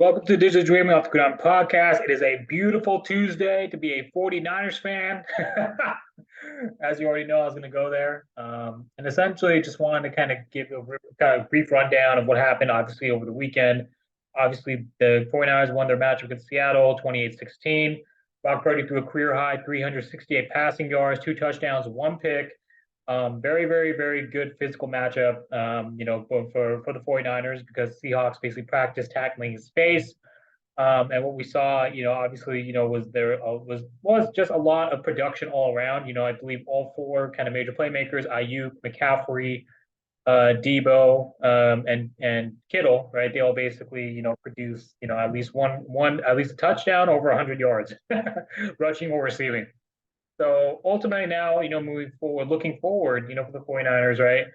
Welcome to Digital Dreaming Off the Ground podcast. It is a beautiful Tuesday to be a 49ers fan. As you already know, I was going to go there. And essentially just wanted to kind of give a kind of brief rundown of what happened, obviously, over the weekend. Obviously, the 49ers won their match against Seattle 28-16. Brock Purdy threw a career high 368 passing yards, two touchdowns, one pick. Very, very, very good physical matchup, for the 49ers because Seahawks basically practiced tackling his face. And what we saw, obviously, was there was just a lot of production all around. I believe all four kind of major playmakers, Ayuk, McCaffrey, Debo, and Kittle, right? They all basically, produce, at least a touchdown over 100 yards, rushing or receiving. So ultimately now, moving forward, looking forward, for the 49ers, right?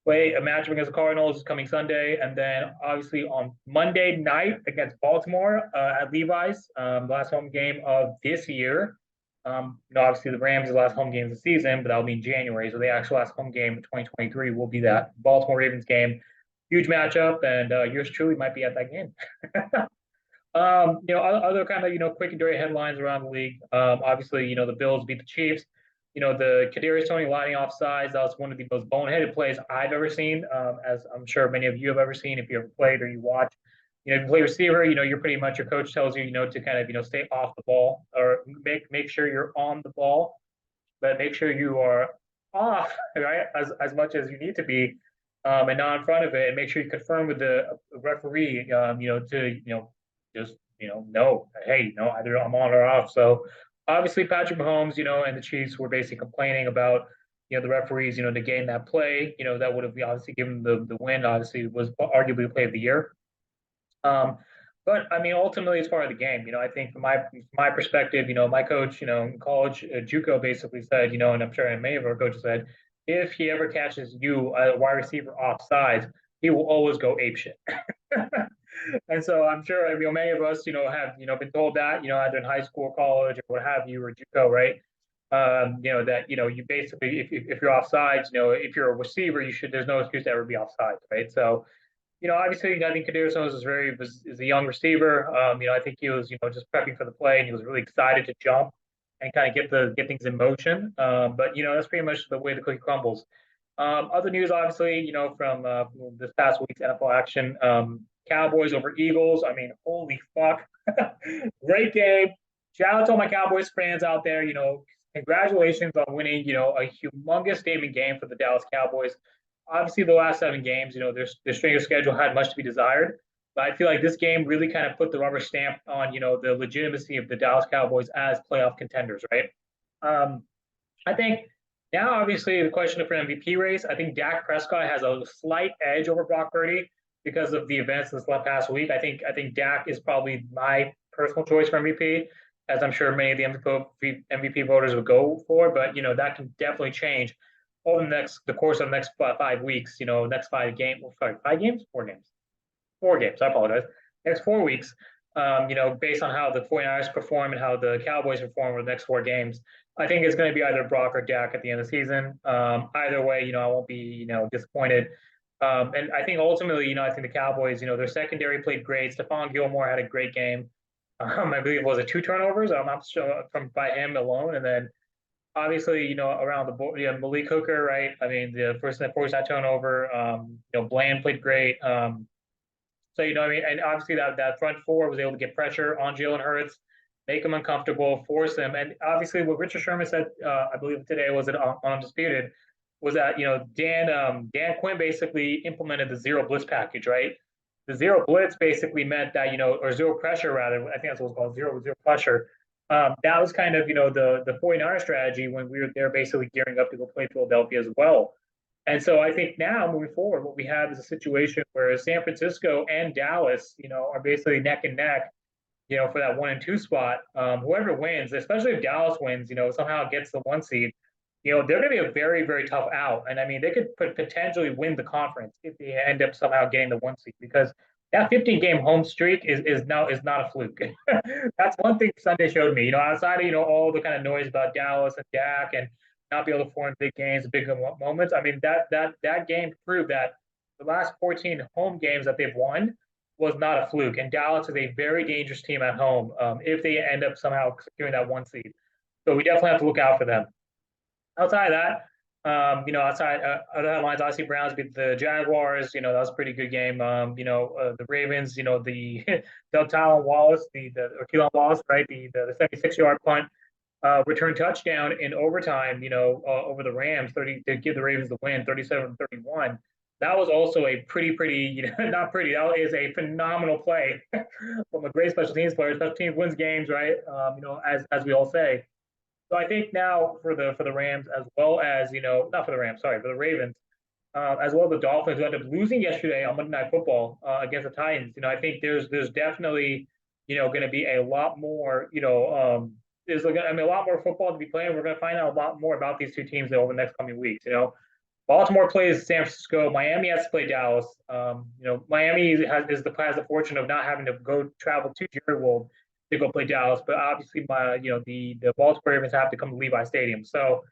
Play a matchup against the Cardinals coming Sunday, and then obviously on Monday night against Baltimore at Levi's, the last home game of this year. Obviously the Rams' last home game of the season, but that'll be in January. So the actual last home game of 2023 will be that Baltimore Ravens game. Huge matchup, and yours truly might be at that game. Other kind of quick and dirty headlines around the league. Obviously, the Bills beat the Chiefs. The Kadarius Toney lining offsides. That was one of the most boneheaded plays I've ever seen, as I'm sure many of you have ever seen if you ever played or you watch. If you play receiver, you're pretty much your coach tells you, to kind of stay off the ball or make sure you're on the ball, but make sure you are off right as much as you need to be, and not in front of it, and make sure you confirm with the referee, to just no, hey, either I'm on or off. So obviously Patrick Mahomes, and the Chiefs were basically complaining about the referees, negating that play, that would have obviously given the win. Obviously, was arguably the play of the year. But I mean, ultimately, it's part of the game. I think from my perspective, my coach, in college, JUCO basically said, and I'm sure many of our coaches said, if he ever catches you a wide receiver offsides, he will always go ape shit. And so I'm sure many of us have been told that either in high school, college, or what have you, or JUCO, right? That you basically if you're offsides, if you're a receiver, there's no excuse to ever be offsides, right? So obviously, I think Kadarius Toney is a young receiver. I think he was just prepping for the play, and he was really excited to jump and kind of get things in motion. But that's pretty much the way the cookie crumbles. Other news, obviously, from this past week's NFL action, Cowboys over Eagles. I mean, holy fuck, great game! Shout out to all my Cowboys fans out there. Congratulations on winning. A humongous statement game for the Dallas Cowboys. Obviously, the last 7 games, their strength of schedule had much to be desired. But I feel like this game really kind of put the rubber stamp on, the legitimacy of the Dallas Cowboys as playoff contenders, right? I think now, obviously, the question for MVP race, I think Dak Prescott has a slight edge over Brock Purdy because of the events this past week. I think Dak is probably my personal choice for MVP, as I'm sure many of the MVP voters would go for. But that can definitely change over the course of the next 5 weeks. Next 5 games. Sorry, 5 games, 4 games, 4 games. I apologize. Next 4 weeks. Based on how the 49ers perform and how the Cowboys perform over the next 4 games, I think it's going to be either Brock or Dak at the end of the season. Either way, I won't be, disappointed. And I think ultimately, I think the Cowboys, their secondary played great. Stephon Gilmore had a great game. I believe it was 2 turnovers. I'm not sure from by him alone, and then obviously, around the board, Malik Hooker, right? I mean, the first that forced that turnover. Bland played great. So I mean, and obviously that front four was able to get pressure on Jalen Hurts, make him uncomfortable, force him, and obviously what Richard Sherman said, I believe today was it on Undisputed, was that Dan Quinn basically implemented the zero blitz package, right? The zero blitz basically meant that or zero pressure rather. I think that's what it's called, zero pressure. That was kind of the 49er strategy when we were there basically gearing up to go play Philadelphia as well. And so I think now moving forward, what we have is a situation where San Francisco and Dallas, are basically neck and neck, for that 1 and 2 spot. Whoever wins, especially if Dallas wins, somehow gets the 1 seed, they're going to be a very, very tough out. And I mean, they could potentially win the conference if they end up somehow getting the 1 seed because that 15-game home streak is not a fluke. That's one thing Sunday showed me. Outside of all the kind of noise about Dallas and Dak and not be able to form big games, big moments. I mean that game proved that the last 14 home games that they've won was not a fluke. And Dallas is a very dangerous team at home if they end up somehow securing that one seed. So we definitely have to look out for them. Outside of that, outside other headlines, obviously Browns beat the Jaguars. That was a pretty good game. The Ravens. The Talon Wallace, or Keelan Wallace, right? The 76-yard punt return touchdown in overtime. Over the Rams, 30 to give the Ravens the win, 37-31. That was also a pretty, not pretty. That is a phenomenal play from a great special teams player. Special teams wins games, right? As we all say. So I think now for the Rams, as well as not for the Rams, sorry, for the Ravens, as well as the Dolphins, who ended up losing yesterday on Monday Night Football against the Titans. I think there's definitely going to be a lot more there's a lot more football to be playing. We're going to find out a lot more about these two teams over the next coming weeks. Baltimore plays San Francisco. Miami has to play Dallas. Miami has the fortune of not having to go travel to Jerry World to go play Dallas, but obviously, the Baltimore Ravens have to come to Levi Stadium. So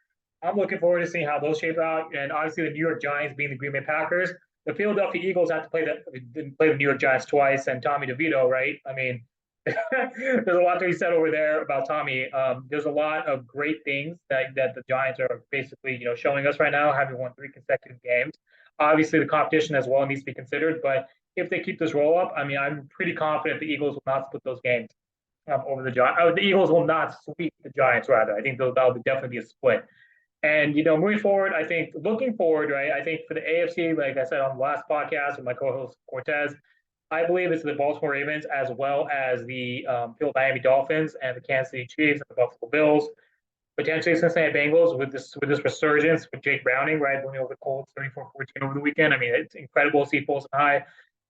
I'm looking forward to seeing how those shape out. And obviously, the New York Giants being the Green Bay Packers, the Philadelphia Eagles have to play the New York Giants twice, and Tommy DeVito, right? I mean, there's a lot to be said over there about Tommy. There's a lot of great things that the Giants are basically showing us right now, having won 3 consecutive games. Obviously, the competition as well needs to be considered, but if they keep this roll up, I mean, I'm pretty confident the Eagles will not split those games over the Giants. The Eagles will not sweep the Giants. Rather, I think that'll definitely be a split. And moving forward, I think looking forward, right? I think for the AFC, like I said on the last podcast with my co-host Cortez, I believe it's the Baltimore Ravens as well as the Miami Dolphins and the Kansas City Chiefs and the Buffalo Bills, potentially Cincinnati Bengals with this resurgence with Jake Browning, right, winning over the Colts 34-14 over the weekend. I mean, it's incredible to see Folsom High.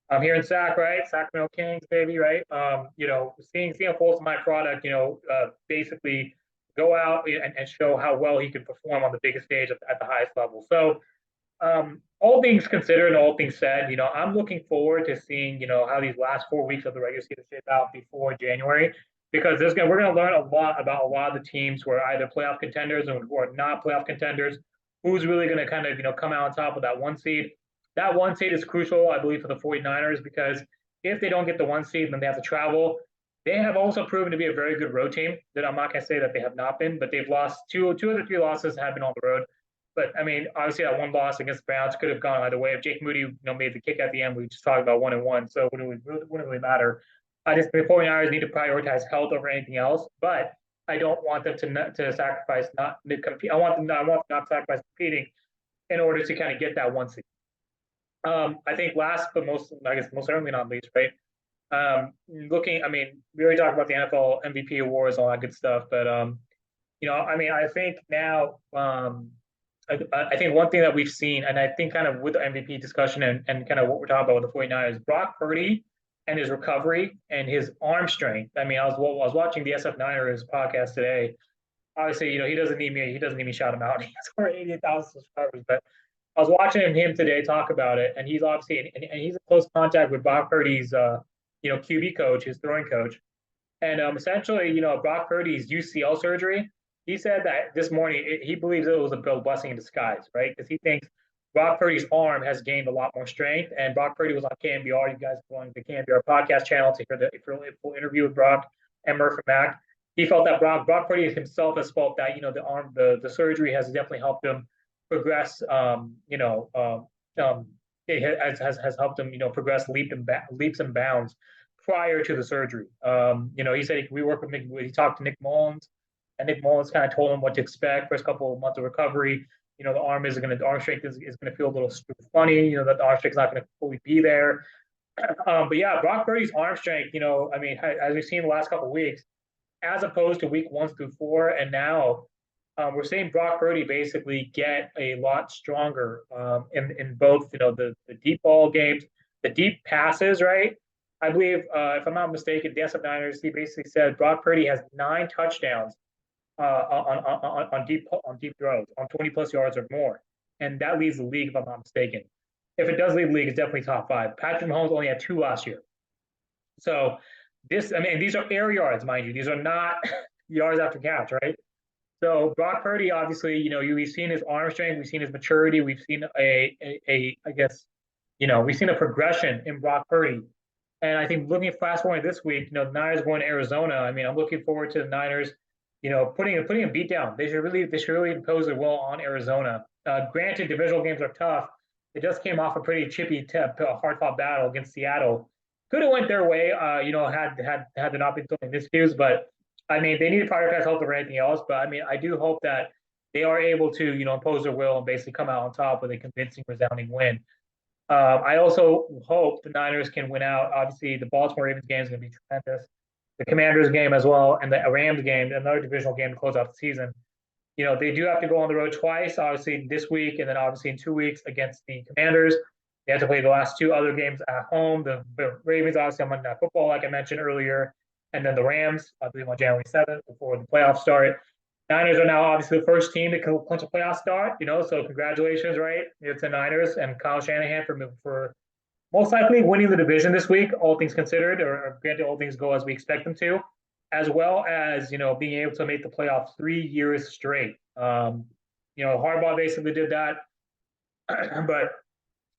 I'm here in Sac, right? Sacramento Kings, baby, right? Seeing a Folsom High product, basically go out and show how well he can perform on the biggest stage at the highest level. So all things considered and all things said, I'm looking forward to seeing, how these last 4 weeks of the regular season shape out before January, because we're going to learn a lot about a lot of the teams who are either playoff contenders or who are not playoff contenders. Who's really going to kind of, come out on top of that one seed? That one seed is crucial, I believe, for the 49ers, because if they don't get the one seed, then they have to travel. They have also proven to be a very good road team. That I'm not going to say that they have not been, but they've lost two of the 3 losses have been on the road. But I mean, obviously, that one loss against the Browns could have gone either way. If Jake Moody, made the kick at the end, we just talked about 1-1, so it wouldn't really matter. I just the 49ers need to prioritize health over anything else. But I don't want them to sacrifice not to compete. I want them not to sacrifice competing in order to kind of get that one seed. I think last but most certainly not least, right? I mean, we already talked about the NFL MVP awards, all that good stuff, but I mean, I think now, I think one thing that we've seen, and I think kind of with the MVP discussion and kind of what we're talking about with the 49ers, Brock Purdy and his recovery and his arm strength. I mean, I was watching the SF Niners podcast today. Obviously, he doesn't need me. He doesn't need me shout him out. He's over 88,000 subscribers, but I was watching him today talk about it, and he's obviously and he's in close contact with Brock Purdy's QB coach, his throwing coach, and essentially Brock Purdy's UCL surgery. He said that this morning he believes it was a blessing in disguise, right? Because he thinks Brock Purdy's arm has gained a lot more strength, and Brock Purdy was on KNBR. You guys are going to the KNBR podcast channel to hear the full interview with Brock and Murph and Mac. He felt that Brock Purdy himself has felt that the surgery has definitely helped him progress. It has helped him progress leaps and bounds prior to the surgery. He said we work with Nick. He talked to Nick Mullins, and Nick Mullins kind of told him what to expect first couple of months of recovery. The arm strength is going to feel a little funny. That the arm strength is not going to fully be there. But yeah, Brock Purdy's arm strength. I mean, as we've seen the last couple of weeks, as opposed to week 1 through 4, and now we're seeing Brock Purdy basically get a lot stronger in both the deep ball games, the deep passes, right? I believe, if I'm not mistaken, the SF Niners, he basically said Brock Purdy has 9 touchdowns on deep throws, on 20+ yards or more, and that leads the league, if I'm not mistaken. If it does lead the league, it's definitely top 5. Patrick Mahomes only had 2 last year. So these are air yards, mind you. These are not yards after catch, right? So Brock Purdy, obviously, we've seen his arm strength, we've seen his maturity, we've seen we've seen a progression in Brock Purdy And I think looking fast forward this week, the Niners going to Arizona. I mean, I'm looking forward to the Niners, putting a beat down. They should really impose their will on Arizona. Granted, divisional games are tough. They just came off a pretty hard fought battle against Seattle. Could have went their way, had there not been so many miscues. But I mean, they need to prioritize health over anything else. But I mean, I do hope that they are able to, impose their will and basically come out on top with a convincing, resounding win. I also hope the Niners can win out. Obviously, the Baltimore Ravens game is going to be tremendous. The Commanders game as well, and the Rams game, another divisional game to close out the season. They do have to go on the road twice, obviously this week, and then obviously in 2 weeks against the Commanders. They have to play the last two other games at home. The Ravens, obviously, on Monday Night Football, like I mentioned earlier, and then the Rams, I believe, on January 7th before the playoffs start. Niners are now obviously the first team to clinch a playoff start, so congratulations, right? It's the Niners and Kyle Shanahan for most likely winning the division this week, all things considered, or granted all things go as we expect them to, as well as, being able to make the playoffs 3 years straight. Harbaugh basically did that, but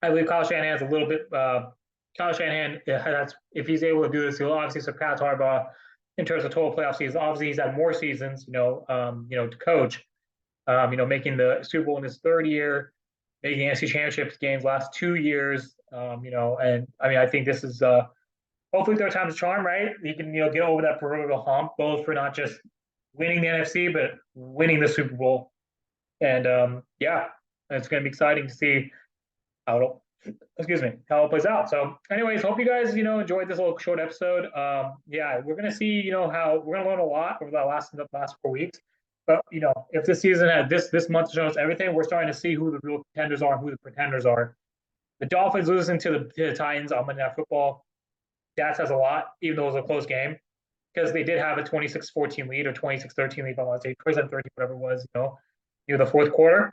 I believe Kyle Shanahan has a little bit. Kyle Shanahan, if he's able to do this, he'll obviously surpass Harbaugh in terms of total playoff seasons. Obviously, he's had more seasons, to coach. Making the Super Bowl in his third year, making NFC Championship games last 2 years. And I mean, I think this is hopefully third time's a charm, right? He can, get over that proverbial hump, both for not just winning the NFC, but winning the Super Bowl. And yeah, it's going to be exciting to see how how it plays out. So, anyways, hope you guys, enjoyed this little short episode. Yeah, we're gonna see, how we're gonna learn a lot over the last 4 weeks. But if this season had this month shows everything, we're starting to see who the real contenders are and who the pretenders are. The Dolphins losing to the Titans on Monday Night Football, that says a lot, even though it was a close game, because they did have a 26-14 lead or 26-13 lead, I want to say 27-13, whatever it was, the fourth quarter.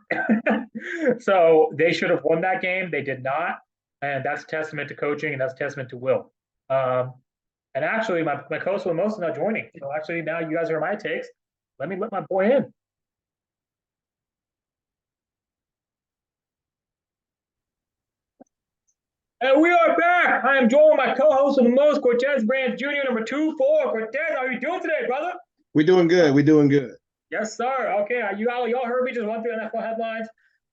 So they should have won that game. They did not. And that's a testament to coaching and that's a testament to will. And actually, my co-host Will most not joining. So actually, now you guys are my takes. Let me let my boy in. And we are back. I am joined by my co-host of the most, Cortez Branch Jr., number 24. Cortez, how are you doing today, brother? We're doing good. We're doing good. Yes, sir. Okay, y'all heard me just run through NFL headlines,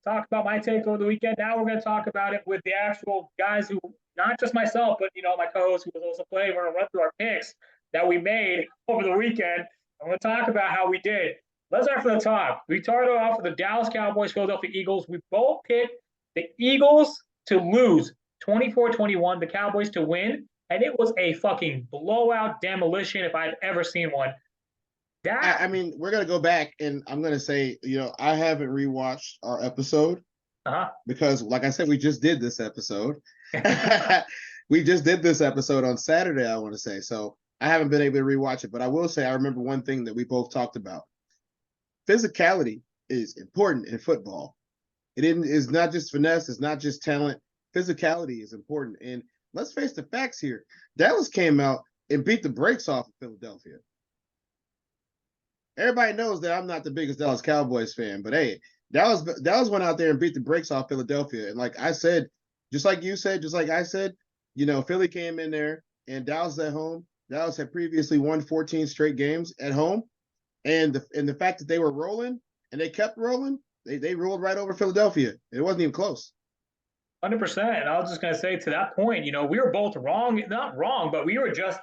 talk about my takes over the weekend. Now we're going to talk about it with the actual guys who, not just myself, but my co-host who was also playing. We're going to run through our picks that we made over the weekend. I'm going to talk about how we did. Let's start from the top. We started off with the Dallas Cowboys, Philadelphia Eagles. We both picked the Eagles to lose 24-21, the Cowboys to win, and it was a fucking blowout demolition if I've ever seen one. I mean, we're gonna go back, and I'm gonna say, I haven't rewatched our episode because, like I said, we just did this episode. We just did this episode on Saturday, I want to say, so I haven't been able to rewatch it. But I will say, I remember one thing that we both talked about: physicality is important in football. Is not just finesse, it's not just talent. Physicality is important, and let's face the facts here: Dallas came out and beat the brakes off of Philadelphia. Everybody knows that I'm not the biggest Dallas Cowboys fan, but hey, Dallas went out there and beat the brakes off Philadelphia. And like I said, just like you said, just like I said, Philly came in there and Dallas at home. Dallas had previously won 14 straight games at home. And the fact that they were rolling and they kept rolling, they rolled right over Philadelphia. It wasn't even close. 100%. And I was just going to say to that point, we were both wrong, not wrong, but we were just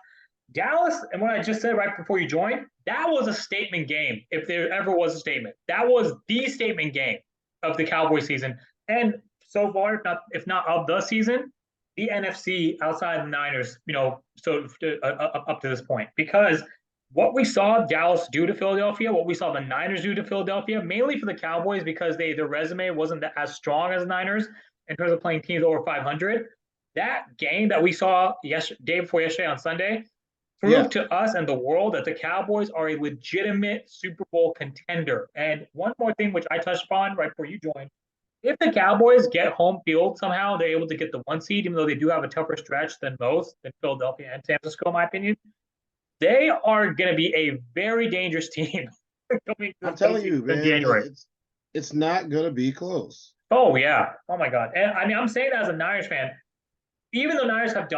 Dallas. And what I just said right before you joined, that was a statement game. If there ever was a statement, that was the statement game of the Cowboy season. And so far, if not of the season, the NFC outside the Niners, up to this point, because what we saw Dallas do to Philadelphia, what we saw the Niners do to Philadelphia, mainly for the Cowboys because their resume wasn't as strong as the Niners in terms of playing teams over 500. That game that we saw day before yesterday on Sunday proved to us and the world that the Cowboys are a legitimate Super Bowl contender. And one more thing, which I touched upon right before you joined, if the Cowboys get home field somehow, they're able to get the 1 seed, even though they do have a tougher stretch than Philadelphia and San Francisco, in my opinion. They are going to be a very dangerous team. I'm telling you, man, January. It's not going to be close. Oh, yeah. Oh, my God. And I mean, I'm saying that as a Niners fan. even though the Niners have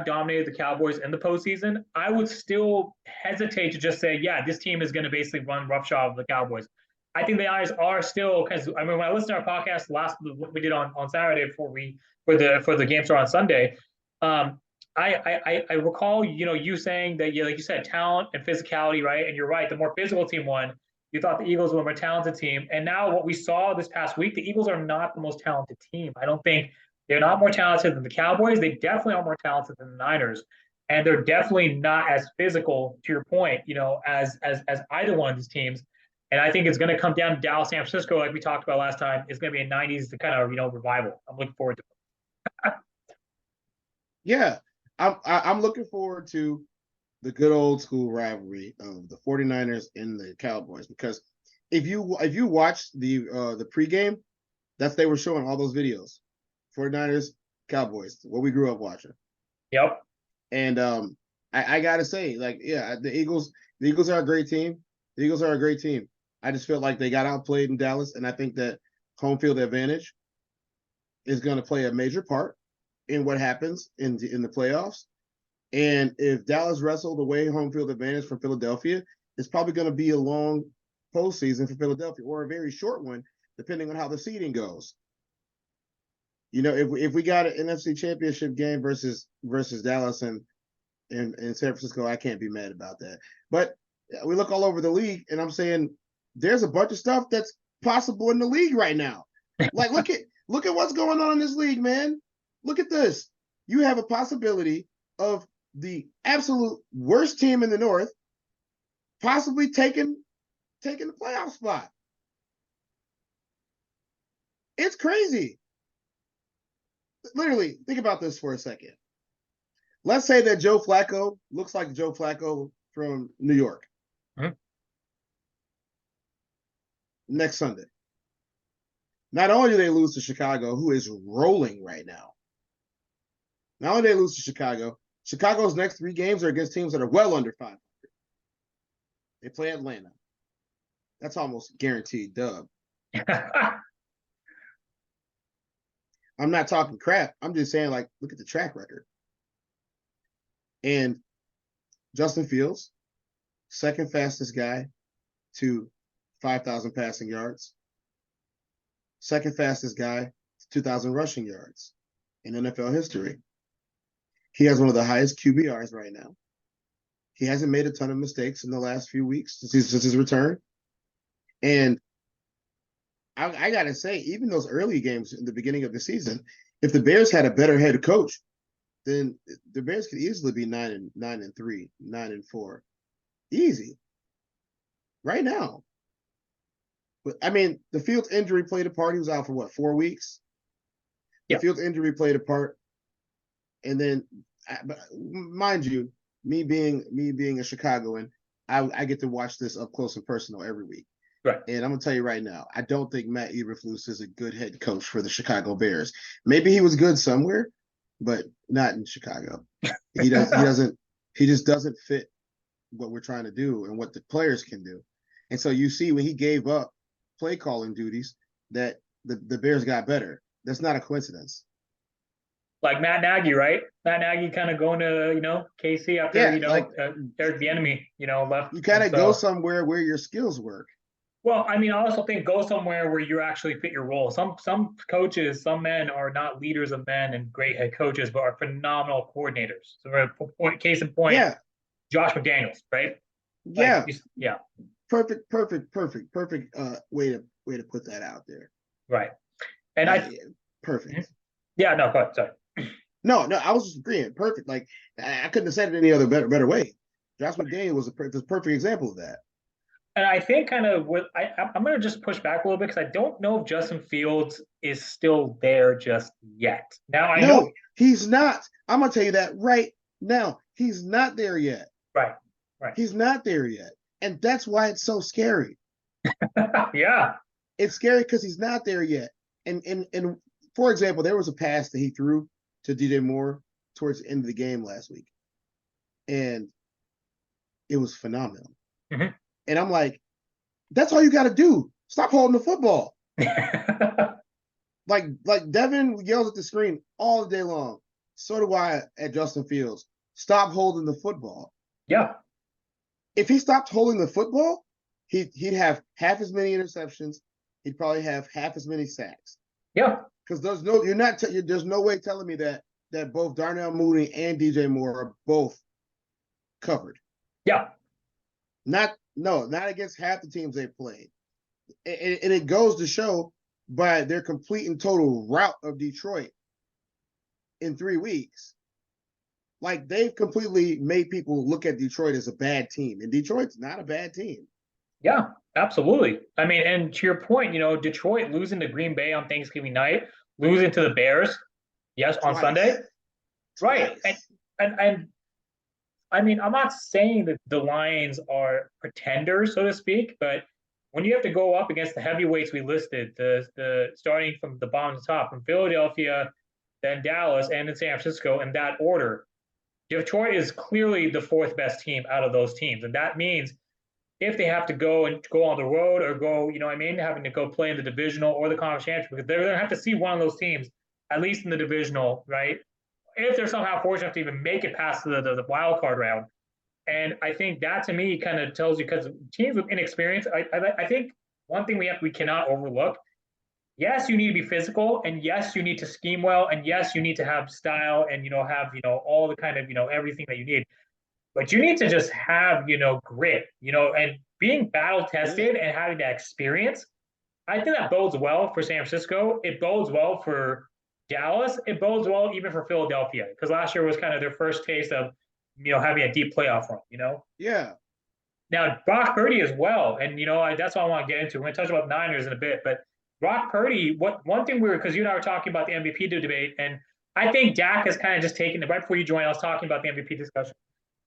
dominated the Cowboys in the postseason, I would still hesitate to just say, yeah, this team is going to basically run roughshod of the Cowboys. I think the Niners are still, because I mean, when I listened to our podcast last what we did on Saturday before we for the game start on Sunday, um, I recall you saying that like you said, talent and physicality, right? And you're right. The more physical team won. You thought the Eagles were a more talented team, and now what we saw this past week, the Eagles are not the most talented team. I don't think they're not more talented than the Cowboys. They definitely are more talented than the Niners, and they're definitely not as physical, to your point, as either one of these teams. And I think it's going to come down to Dallas, San Francisco, like we talked about last time. It's going to be a '90s kind of revival. I'm looking forward to it. Yeah, I'm looking forward to the good old school rivalry of the 49ers and the Cowboys, because if you watch the pregame, they were showing all those videos. 49ers, Cowboys, what we grew up watching. Yep. And I gotta say, like, yeah, the Eagles are a great team. The Eagles are a great team. I just feel like they got outplayed in Dallas, and I think that home field advantage is going to play a major part in what happens in the playoffs. And if Dallas wrestled away home field advantage from Philadelphia, it's probably going to be a long postseason for Philadelphia, or a very short one, depending on how the seeding goes. If we got an NFC Championship game versus Dallas and San Francisco, I can't be mad about that. But we look all over the league, and I'm saying there's a bunch of stuff that's possible in the league right now. Like, look at what's going on in this league, man. Look at this. You have a possibility of the absolute worst team in the North possibly taking the playoff spot. It's crazy. Literally, think about this for a second. Let's say that Joe Flacco looks like Joe Flacco from New York. Next Sunday. Not only do they lose to Chicago, who is rolling right now. Not only do they lose to Chicago, Chicago's next 3 games are against teams that are well under 500. They play Atlanta. That's almost guaranteed dub. I'm not talking crap. I'm just saying, like, look at the track record. And Justin Fields, second fastest guy to 5,000 passing yards. Second fastest guy to 2,000 rushing yards in NFL history. He has one of the highest QBRs right now. He hasn't made a ton of mistakes in the last few weeks since his return. And I got to say, even those early games in the beginning of the season, if the Bears had a better head coach, then the Bears could easily be 9-3, 9-4. Easy. Right now. But I mean, the Fields injury played a part. He was out for 4 weeks? Yeah. The Fields injury played a part. And then, but mind you, me being a Chicagoan, I get to watch this up close and personal every week. Right. And I'm gonna tell you right now, I don't think Matt Eberflus is a good head coach for the Chicago Bears. Maybe he was good somewhere, but not in Chicago. He just doesn't fit what we're trying to do and what the players can do. And so you see when he gave up play calling duties that the Bears got better. That's not a coincidence. Like Matt Nagy, right? Matt Nagy kind of going to, KC after, Eric Bieniemy, left. You kind of go somewhere where your skills work. Well, I mean, I also think go somewhere where you actually fit your role. Some coaches, some men are not leaders of men and great head coaches, but are phenomenal coordinators. So, case in point, yeah, Josh McDaniels, right? Yeah, yeah. Perfect way to put that out there. Right, and perfect. Yeah, no, go ahead. Sorry. No, I was just agreeing. Perfect. Like, I couldn't have said it any other better way. Josh McDaniels was a perfect example of that. And I think kind of I'm going to just push back a little bit because I don't know if Justin Fields is still there just yet. Now I know he's not. I'm going to tell you that right now. He's not there yet. Right. He's not there yet, and that's why it's so scary. Yeah, it's scary because he's not there yet. And for example, there was a pass that he threw to DJ Moore towards the end of the game last week, and it was phenomenal. Mm-hmm. And I'm like, that's all you got to do. Stop holding the football. Like Devin yells at the screen all day long. So do I at Justin Fields. Stop holding the football. Yeah. If he stopped holding the football, he'd have half as many interceptions. He'd probably have half as many sacks. Yeah. Because there's no way telling me that both Darnell Mooney and DJ Moore are both covered. Yeah. Not against half the teams they played. And it goes to show by their complete and total rout of Detroit in 3 weeks. Like, they've completely made people look at Detroit as a bad team. And Detroit's not a bad team. Yeah, absolutely. I mean, and to your point, Detroit losing to Green Bay on Thanksgiving night, losing to the Bears, yes, on Sunday. Right. And I mean, I'm not saying that the Lions are pretenders, so to speak, but when you have to go up against the heavyweights we listed, the starting from the bottom to top, from Philadelphia, then Dallas, and then San Francisco, in that order, Detroit is clearly the fourth best team out of those teams. And that means if they have to go on the road or go, having to go play in the divisional or the conference championship, because they're going to have to see one of those teams, at least in the divisional, right? If they're somehow fortunate to even make it past the wild card round. And I think that, to me, kind of tells you, because teams with inexperience, I think one thing we cannot overlook, yes, you need to be physical, and yes, you need to scheme well, and yes, you need to have style and, have, all the kind of, everything that you need. But you need to just have, grit, and being battle tested and having that experience. I think that bodes well for San Francisco. It bodes well for Dallas. It bodes well even for Philadelphia, because last year was kind of their first taste of, having a deep playoff run, Yeah. Now, Brock Purdy as well. And, that's what I want to get into. We're going to touch about Niners in a bit. But Brock Purdy, one thing because you and I were talking about the MVP debate, and I think Dak has kind of just taken it. Right before you joined, I was talking about the MVP discussion.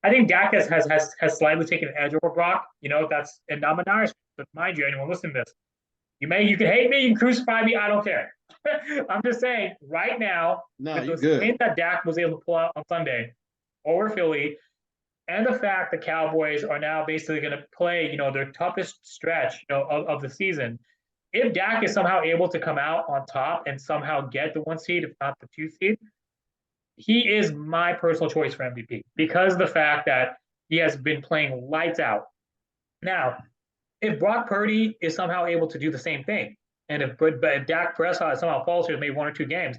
I think Dak has slightly taken an edge over Brock. And I'm a Niners, but mind you, anyone listening to this, you can hate me, you can crucify me, I don't care. I'm just saying, right now, with the win that Dak was able to pull out on Sunday over Philly, and the fact the Cowboys are now basically going to play, their toughest stretch, of the season. If Dak is somehow able to come out on top and somehow get the 1 seed, if not the 2 seed, he is my personal choice for MVP, because of the fact that he has been playing lights out. Now, if Brock Purdy is somehow able to do the same thing, and if Dak Prescott somehow falls here, maybe 1 or 2 games,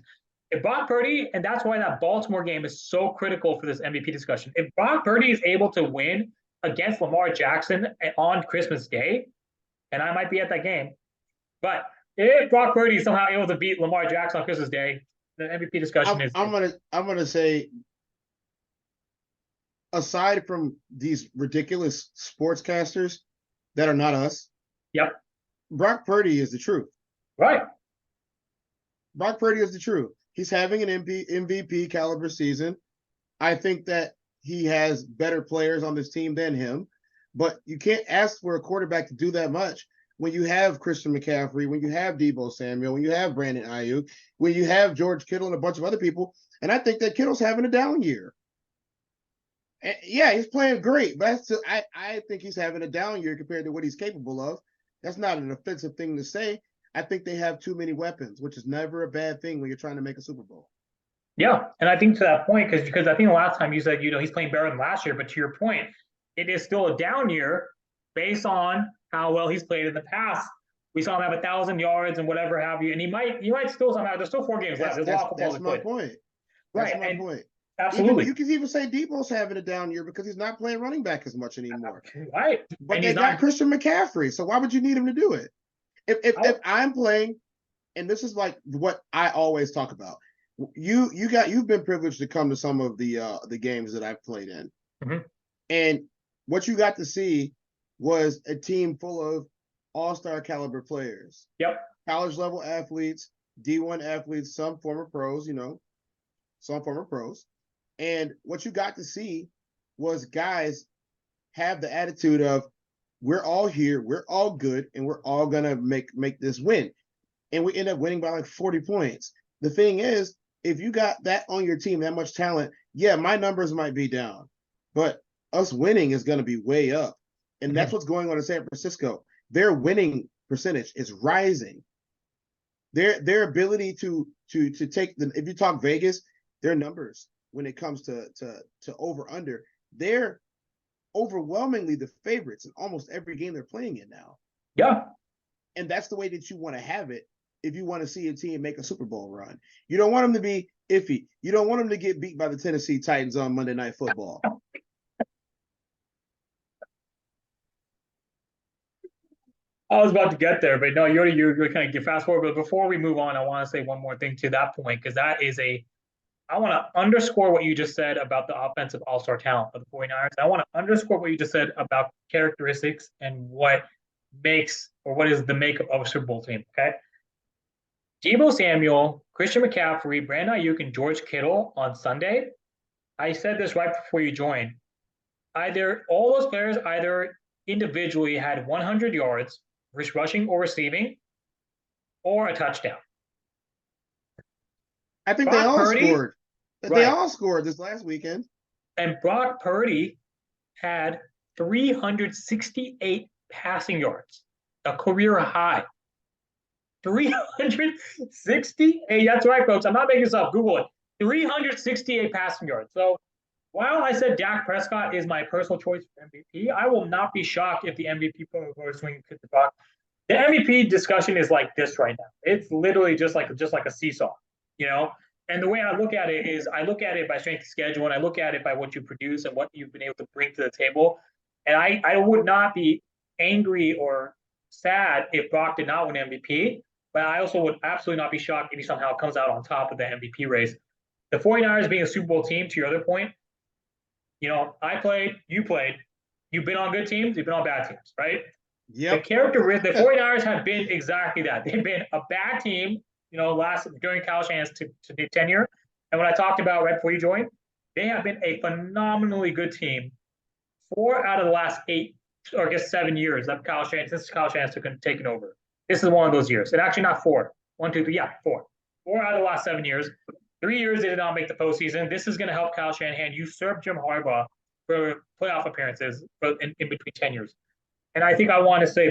if Brock Purdy, and that's why that Baltimore game is so critical for this MVP discussion, if Brock Purdy is able to win against Lamar Jackson on Christmas Day, and I might be at that game, but if Brock Purdy is somehow able to beat Lamar Jackson on Christmas Day, the MVP discussion is. I'm gonna say, aside from these ridiculous sportscasters that are not us, yep, Brock Purdy is the truth. Right. Brock Purdy is the truth. He's having an MVP caliber season. I think that he has better players on this team than him, but you can't ask for a quarterback to do that much when you have Christian McCaffrey, when you have Deebo Samuel, when you have Brandon Ayuk, when you have George Kittle and a bunch of other people. And I think that Kittle's having a down year. And yeah, he's playing great, but I think he's having a down year compared to what he's capable of. That's not an offensive thing to say. I think they have too many weapons, which is never a bad thing when you're trying to make a Super Bowl. Yeah, and I think to that point, because I think the last time you said, he's playing better than last year, but to your point, it is still a down year based on how well he's played in the past. We saw him have 1,000 yards and whatever have you, and he might still somehow. There's still 4 games left. That's my point. That's my point. Absolutely. You can even say Deebo's having a down year because he's not playing running back as much anymore. Right. But they got Christian McCaffrey, so why would you need him to do it? If I'm playing, and this is like what I always talk about, you've been privileged to come to some of the games that I've played in, and what you got to see was a team full of all-star caliber players. Yep. College level athletes, D1 athletes, some former pros, some former pros. And what you got to see was guys have the attitude of, we're all here, we're all good, and we're all gonna make this win. And we end up winning by like 40 points. The thing is, if you got that on your team, that much talent, yeah, my numbers might be down, but us winning is gonna be way up. And that's what's going on in San Francisco. Their winning percentage is rising. Their ability to take the, if you talk Vegas, their numbers when it comes to over under, they're overwhelmingly the favorites in almost every game they're playing in now. Yeah. And that's the way that you want to have it if you want to see a team make a Super Bowl run. You don't want them to be iffy. You don't want them to get beat by the Tennessee Titans on Monday Night Football. I was about to get there, but no, you're kind of fast forward. But before we move on, I want to say one more thing to that point, because that is I want to underscore what you just said about the offensive all-star talent of the 49ers. I want to underscore what you just said about characteristics and what is the makeup of a Super Bowl team. Okay. Deebo Samuel, Christian McCaffrey, Brandon Ayuk, and George Kittle on Sunday. I said this right before you joined. All those players either individually had 100 yards, rushing or receiving, or a touchdown. I think Brock Purdy scored. They all scored this last weekend. And Brock Purdy had 368 passing yards, a career high. 368. That's right, folks. I'm not making this up. Google it. 368 passing yards. So while I said Dak Prescott is my personal choice for MVP, I will not be shocked if the MVP vote swing hit the clock. The MVP discussion is like this right now. It's literally just like a seesaw, you know? And the way I look at it is I look at it by strength of schedule, and I look at it by what you produce and what you've been able to bring to the table. And I would not be angry or sad if Brock did not win MVP, but I also would absolutely not be shocked if he somehow comes out on top of the MVP race. The 49ers being a Super Bowl team, to your other point, you know, I played, you played, you've been on good teams, you've been on bad teams, right? Yeah. The 49ers have been exactly that. They've been a bad team, you know, during Kyle Shanahan's tenure. And what I talked about right before you joined, they have been a phenomenally good team 4 out of the last 8, or I guess 7 years that since Kyle Shanahan's taken over. This is one of those years. And actually not 4. 1, 2, 3, yeah, 4. 4 out of the last 7 years. 3 years they did not make the postseason. This is going to help Kyle Shanahan usurp Jim Harbaugh for playoff appearances in between tenures. And I think I want to say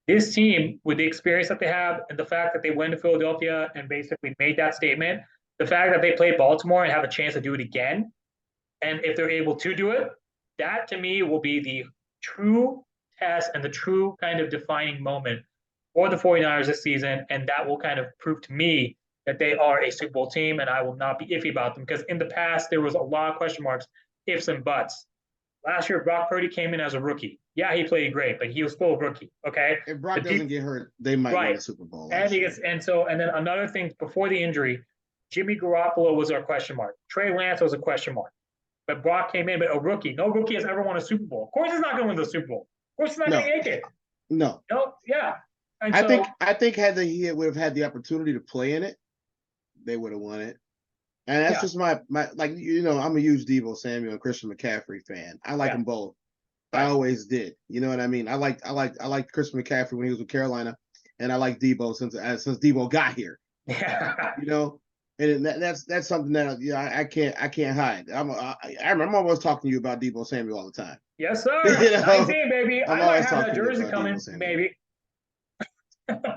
this team, with the experience that they have and the fact that they went to Philadelphia and basically made that statement, the fact that they played Baltimore and have a chance to do it again, and if they're able to do it, that to me will be the true test and the true kind of defining moment for the 49ers this season. And that will kind of prove to me that they are a Super Bowl team, and I will not be iffy about them, because in the past there was a lot of question marks, ifs and buts. Last year, Brock Purdy came in as a rookie. Yeah, he played great, but he was full of rookie. Okay. If Brock doesn't get hurt, they might win the Super Bowl. And then another thing before the injury, Jimmy Garoppolo was our question mark. Trey Lance was a question mark. But Brock came in, but a rookie. No rookie has ever won a Super Bowl. Of course, he's not going to win the Super Bowl. Of course, he's not going to make it. No. Yeah. And I think had he would have had the opportunity to play in it, they would have won it. And that's just my like, you know, I'm a huge Deebo Samuel and Christian McCaffrey fan. I like them both. I always did. You know what I mean? I liked Christian McCaffrey when he was with Carolina, and I like Deebo since Deebo got here. Yeah. You know, and that's something that I can't hide. I'm always talking to you about Deebo Samuel all the time. Yes, sir. You know? 19, baby. I might have that jersey coming, maybe.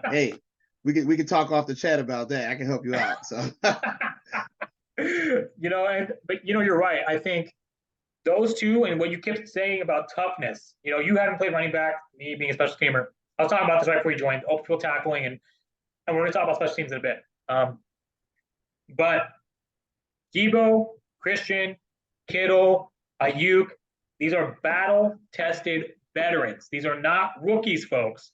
Hey, we can talk off the chat about that. I can help you out. So you know, but you know, you're right. I think those two, and what you kept saying about toughness, you know, you haven't played running back, me being a special teamer. I was talking about this right before you joined, upfield tackling, and we're going to talk about special teams in a bit. But Deebo, Christian, Kittle, Ayuk, these are battle-tested veterans. These are not rookies, folks.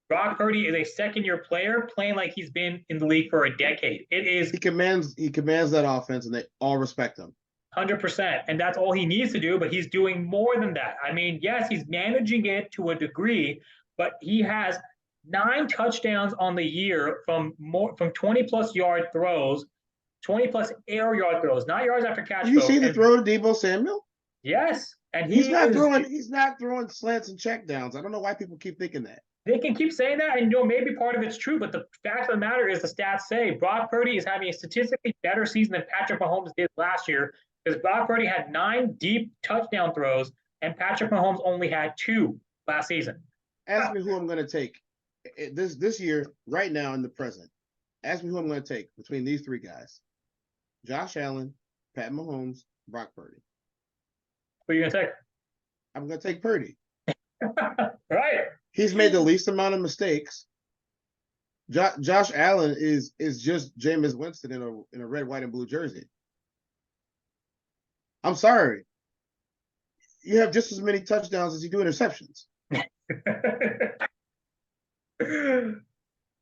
Brock Purdy is a second-year player playing like he's been in the league for a decade. He commands that offense, and they all respect him. 100%, and that's all he needs to do, but he's doing more than that. I mean, yes, he's managing it to a degree, but he has 9 touchdowns on the year from 20-plus yard throws, 20-plus air yard throws, not yards after catch. Did you see the throw to Deebo Samuel? Yes, and he's not throwing slants and checkdowns. I don't know why people keep thinking that. They can keep saying that, and you know, maybe part of it's true, but the fact of the matter is the stats say Brock Purdy is having a statistically better season than Patrick Mahomes did last year, because Brock Purdy had 9 deep touchdown throws, and Patrick Mahomes only had 2 last season. Ask me who I'm going to take this year, right now in the present. ask me who I'm going to take between these three guys: Josh Allen, Pat Mahomes, Brock Purdy. Who are you going to take? I'm going to take Purdy. Right. He's made the least amount of mistakes. Josh Allen is just Jameis Winston in a red, white, and blue jersey. I'm sorry. You have just as many touchdowns as you do interceptions.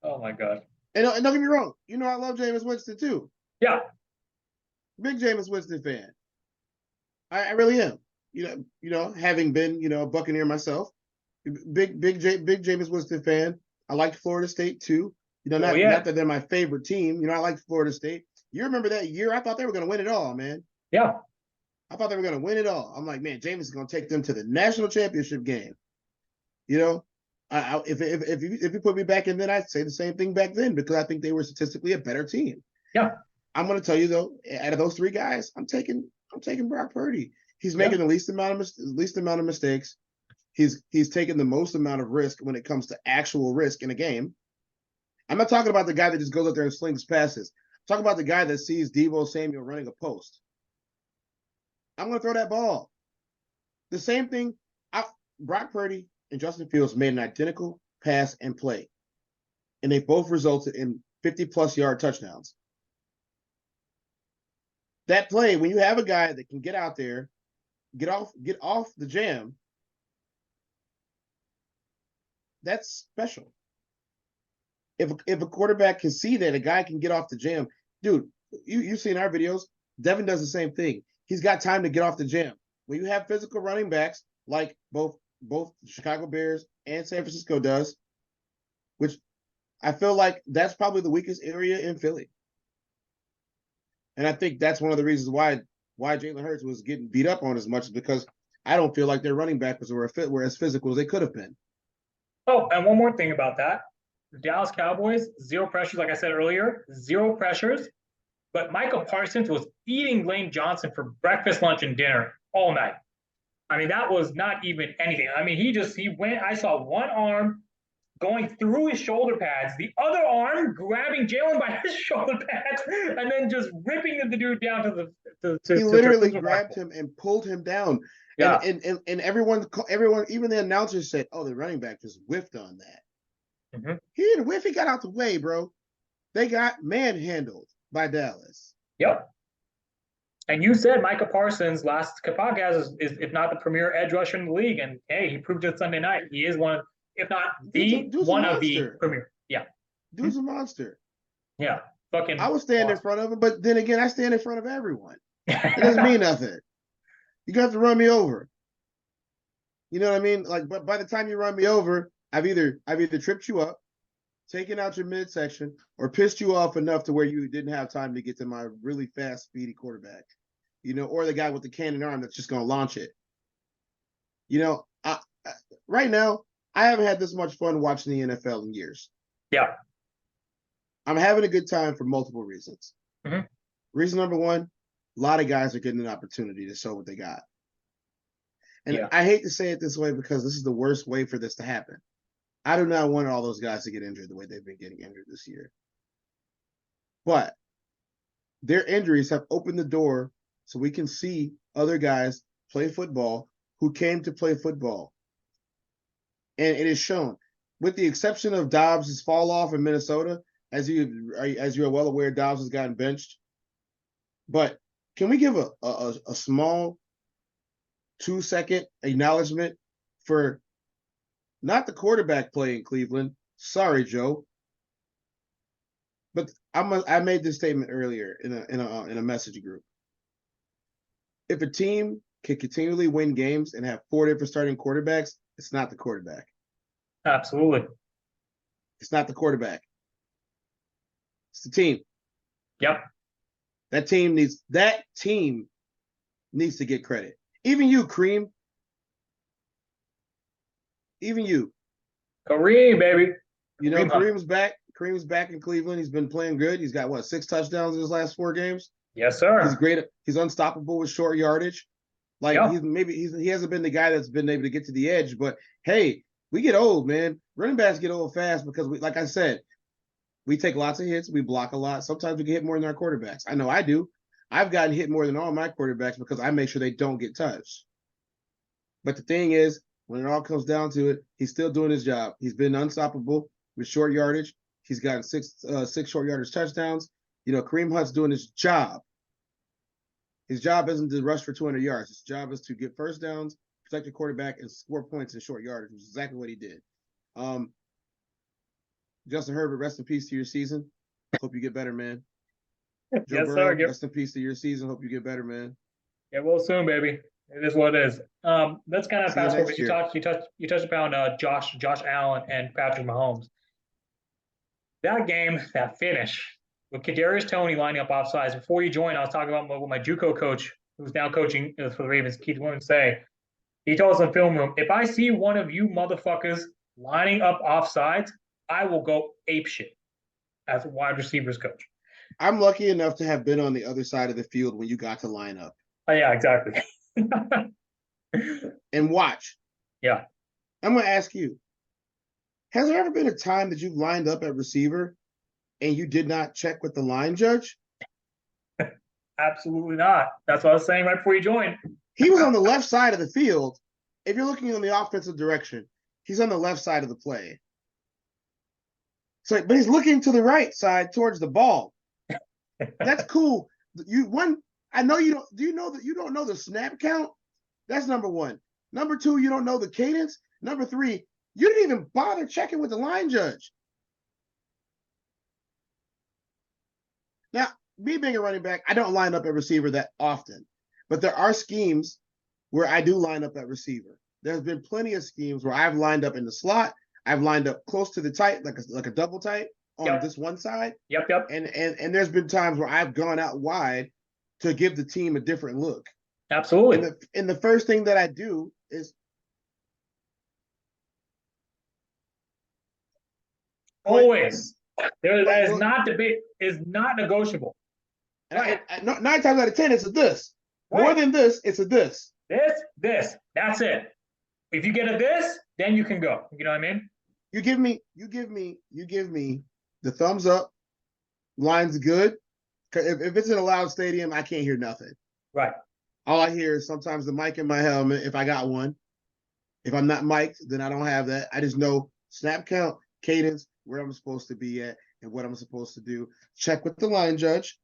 Oh my God. And don't get me wrong. You know I love Jameis Winston too. Yeah. Big Jameis Winston fan. I really am. You know, having been, a Buccaneer myself, big Jameis Winston fan. I liked Florida State too. Not that they're my favorite team. I liked Florida State. You remember that year? I thought they were going to win it all, man. Yeah. I thought they were going to win it all. I'm like, man, Jameis is going to take them to the national championship game. If you put me back in then, I'd say the same thing back then because I think they were statistically a better team. Yeah. I'm going to tell you though, out of those three guys, I'm taking Brock Purdy. He's making the least amount of mistakes. He's taking the most amount of risk when it comes to actual risk in a game. I'm not talking about the guy that just goes out there and slings passes. I'm talking about the guy that sees Deebo Samuel running a post. I'm going to throw that ball. The same thing. Brock Purdy and Justin Fields made an identical pass and play, and they both resulted in 50-plus yard touchdowns. That play, when you have a guy that can get out there, get off the jam, that's special. If a quarterback can see that a guy can get off the jam, dude, you've seen our videos. Devin does the same thing. He's got time to get off the jam. When you have physical running backs like both Chicago Bears and San Francisco does, which I feel like that's probably the weakest area in Philly. And I think that's one of the reasons why Jalen Hurts was getting beat up on as much, is because I don't feel like their running backs were as physical as they could have been. Oh, and one more thing about that. The Dallas Cowboys, 0 pressures, like I said earlier, 0 pressures. But Michael Parsons was eating Lane Johnson for breakfast, lunch, and dinner all night. I mean, that was not even anything. I mean, he went, I saw one arm going through his shoulder pads, the other arm grabbing Jalen by his shoulder pads, and then just ripping the dude down to the. He literally grabbed him and pulled him down. Yeah. And everyone, even the announcers said, "Oh, the running back just whiffed on that." Mm-hmm. He didn't whiff. He got out the way, bro. They got manhandled by Dallas. Yep. And you said Micah Parsons last podcast is if not the premier edge rusher in the league, and hey, he proved it Sunday night. He is one, if not dude's one of the premier. Yeah. Dude's a monster. Yeah. Fucking. I would stand in front of him, but then again, I stand in front of everyone. It doesn't mean nothing. You have to run me over. You know what I mean? Like, but by the time you run me over, I've either tripped you up, taken out your midsection, or pissed you off enough to where you didn't have time to get to my really fast, speedy quarterback. Or the guy with the cannon arm that's just going to launch it. Right now, I haven't had this much fun watching the NFL in years. Yeah. I'm having a good time for multiple reasons. Mm-hmm. Reason number one, a lot of guys are getting an opportunity to show what they got. And I hate to say it this way because this is the worst way for this to happen. I do not want all those guys to get injured the way they've been getting injured this year. But their injuries have opened the door so we can see other guys play football who came to play football. And it is shown. With the exception of Dobbs' fall off in Minnesota, as you're well aware, Dobbs has gotten benched. But can we give a small 2-second acknowledgement for not the quarterback play in Cleveland? Sorry, Joe. But I made this statement earlier in a message group. If a team can continually win games and have 4 different starting quarterbacks, it's not the quarterback. Absolutely. It's not the quarterback. It's the team. Yep. That team needs to get credit. Even you, Kareem. Even you. Kareem, baby. Kareem's back. Kareem's back in Cleveland. He's been playing good. He's got 6 touchdowns in his last 4 games. Yes, sir. He's great. He's unstoppable with short yardage. Like he hasn't been the guy that's been able to get to the edge, but hey, we get old, man. Running backs get old fast because like I said, We take lots of hits. We block a lot. Sometimes we get hit more than our quarterbacks. I know I do. I've gotten hit more than all my quarterbacks because I make sure they don't get touched. But the thing is, when it all comes down to it, he's still doing his job. He's been unstoppable with short yardage. He's gotten six short yardage touchdowns. Kareem Hunt's doing his job. His job isn't to rush for 200 yards. His job is to get first downs, protect the quarterback, and score points in short yardage, which is exactly what he did. Justin Herbert, rest in peace to your season. Hope you get better, man. Joe Yes, Burrow, sir. rest in peace to your season. Hope you get better, man. Yeah, well, soon, baby. It is what it is. Let's kind of See you fast forward. next You year. touched upon Josh Allen and Patrick Mahomes. That game, that finish with Kadarius Toney lining up offsides. Before you joined, I was talking about what my JUCO coach, who's now coaching for the Ravens, Keith Williams, say. He told us in the film room, if I see one of you motherfuckers lining up offsides, I will go apeshit as a wide receivers coach. I'm lucky enough to have been on the other side of the field when you got to line up. Oh, yeah, exactly. And watch. Yeah. I'm going to ask you, has there ever been a time that you've lined up at receiver and you did not check with the line judge? Absolutely not. That's what I was saying right before you joined. He was on the left side of the field. If you're looking in the offensive direction, he's on the left side of the play. But he's looking to the right side towards the ball. That's cool. I know you don't. Do you know that you don't know the snap count? That's number one. Number two, you don't know the cadence. Number three, you didn't even bother checking with the line judge. Now, me being a running back, I don't line up at receiver that often, but there are schemes where I do line up at receiver. There's been plenty of schemes where I've lined up in the slot. I've lined up close to the tight, like a double tight on this one side. Yep. And there's been times where I've gone out wide to give the team a different look. Absolutely. And the first thing that I do is always. That is not debate. Is not negotiable. And 9 times out of 10, it's a this. Right. More than this, it's a this. This. That's it. If you get a this, then you can go. You know what I mean? You give me the thumbs up. Line's good. If it's in a loud stadium, I can't hear nothing. Right. All I hear is sometimes the mic in my helmet, if I got one. If I'm not mic'd, then I don't have that. I just know snap count, cadence, where I'm supposed to be at, and what I'm supposed to do. Check with the line judge.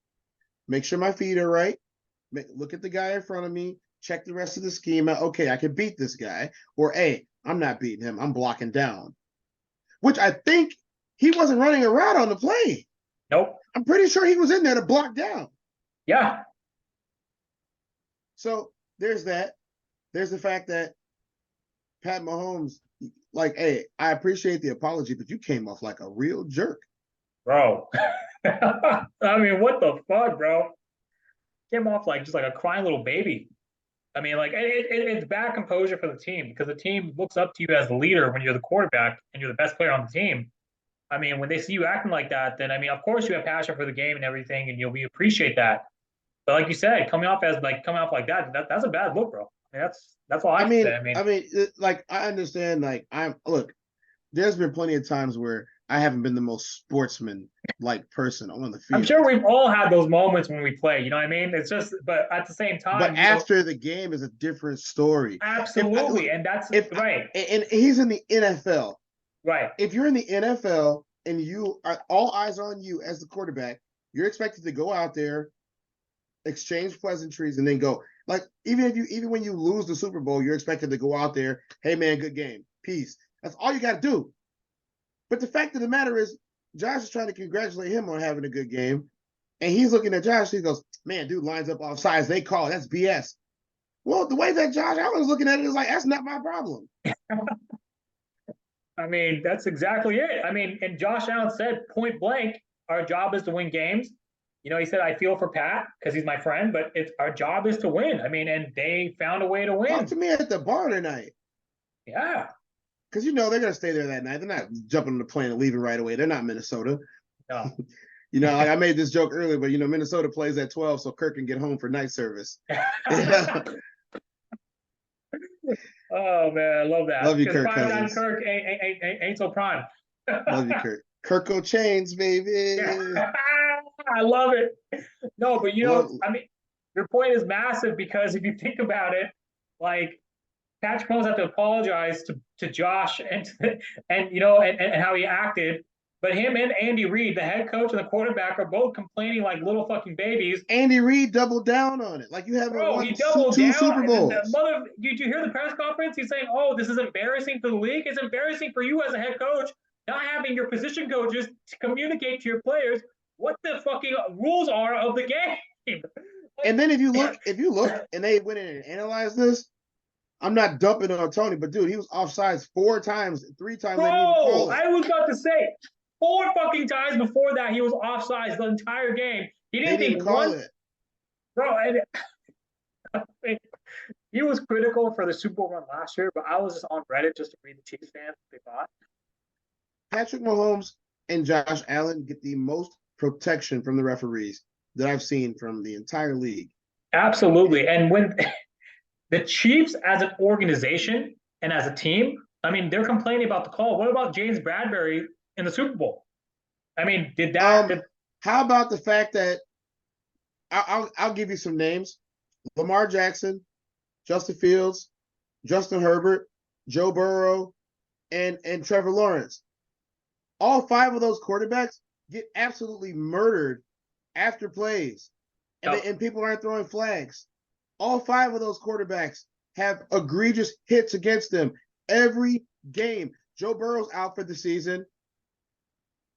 Make sure my feet are right. Look at the guy in front of me. Check the rest of the scheme out. Okay, I can beat this guy. Or, hey, I'm not beating him. I'm blocking down. Which I think he wasn't running a route on the play. Nope. I'm pretty sure he was in there to block down. Yeah. So there's that. There's the fact that Pat Mahomes, hey, I appreciate the apology, but you came off like a real jerk. Bro. I mean, what the fuck, bro? Came off just like a crying little baby. I mean, it's bad composure for the team because the team looks up to you as the leader when you're the quarterback and you're the best player on the team. I mean, when they see you acting like that, then, I mean, of course you have passion for the game and everything, and we appreciate that. But like you said, coming off like that's a bad look, bro. I mean, that's all I can say. I understand. Look, there's been plenty of times where I haven't been the most sportsman-like person on the field. I'm sure we've all had those moments when we play. You know what I mean? It's just, but at the same time. But after the game is a different story. Absolutely, right. And he's in the NFL. Right. If you're in the NFL and you are all eyes on you as the quarterback, you're expected to go out there, exchange pleasantries, and then go. Even when you lose the Super Bowl, you're expected to go out there. Hey man, good game, peace. That's all you got to do. But the fact of the matter is, Josh is trying to congratulate him on having a good game, and he's looking at Josh. He goes, "Man, dude lines up off sides. They call it. That's BS." Well, the way that Josh Allen's looking at it is that's not my problem. I mean, that's exactly it. I mean, and Josh Allen said point blank, our job is to win games. He said, I feel for Pat because he's my friend, but our job is to win. I mean, and they found a way to win. Talk to me at the bar tonight. Yeah. Because, they're going to stay there that night. They're not jumping on the plane and leaving right away. They're not Minnesota. No. I made this joke earlier, but, Minnesota plays at 12, so Kirk can get home for night service. Oh man, I love that. Love you, Kirk. Kirk ain't so prime. Love you, Kirk. Kirko Chains, baby. Yeah. I love it. No, but I mean, your point is massive because if you think about it, like Patrick Mahomes had to apologize to Josh and how he acted. But him and Andy Reid, the head coach and the quarterback, are both complaining like little fucking babies. Andy Reid doubled down on it. Like you haven't Bro, won he doubled two down. Super Bowls. Did you hear the press conference? He's saying, "Oh, this is embarrassing for the league. It's embarrassing for you as a head coach not having your position coaches to communicate to your players what the fucking rules are of the game." And then if you look, and they went in and analyzed this, I'm not dumping on Tony, but dude, he was offsides 3 times. Bro, I was about to say 4 fucking times before that he was offsides the entire game. He didn't think call it. Bro, he was critical for the Super Bowl run last year, but I was just on Reddit just to read the Chiefs fans what they thought. Patrick Mahomes and Josh Allen get the most protection from the referees that I've seen from the entire league. Absolutely. And when the Chiefs as an organization and as a team, I mean, they're complaining about the call. What about James Bradbury in the Super Bowl? I mean, how about the fact that I'll give you some names: Lamar Jackson, Justin Fields, Justin Herbert, Joe Burrow, and Trevor Lawrence. All 5 of those quarterbacks get absolutely murdered after plays, and people aren't throwing flags. All 5 of those quarterbacks have egregious hits against them every game. Joe Burrow's out for the season.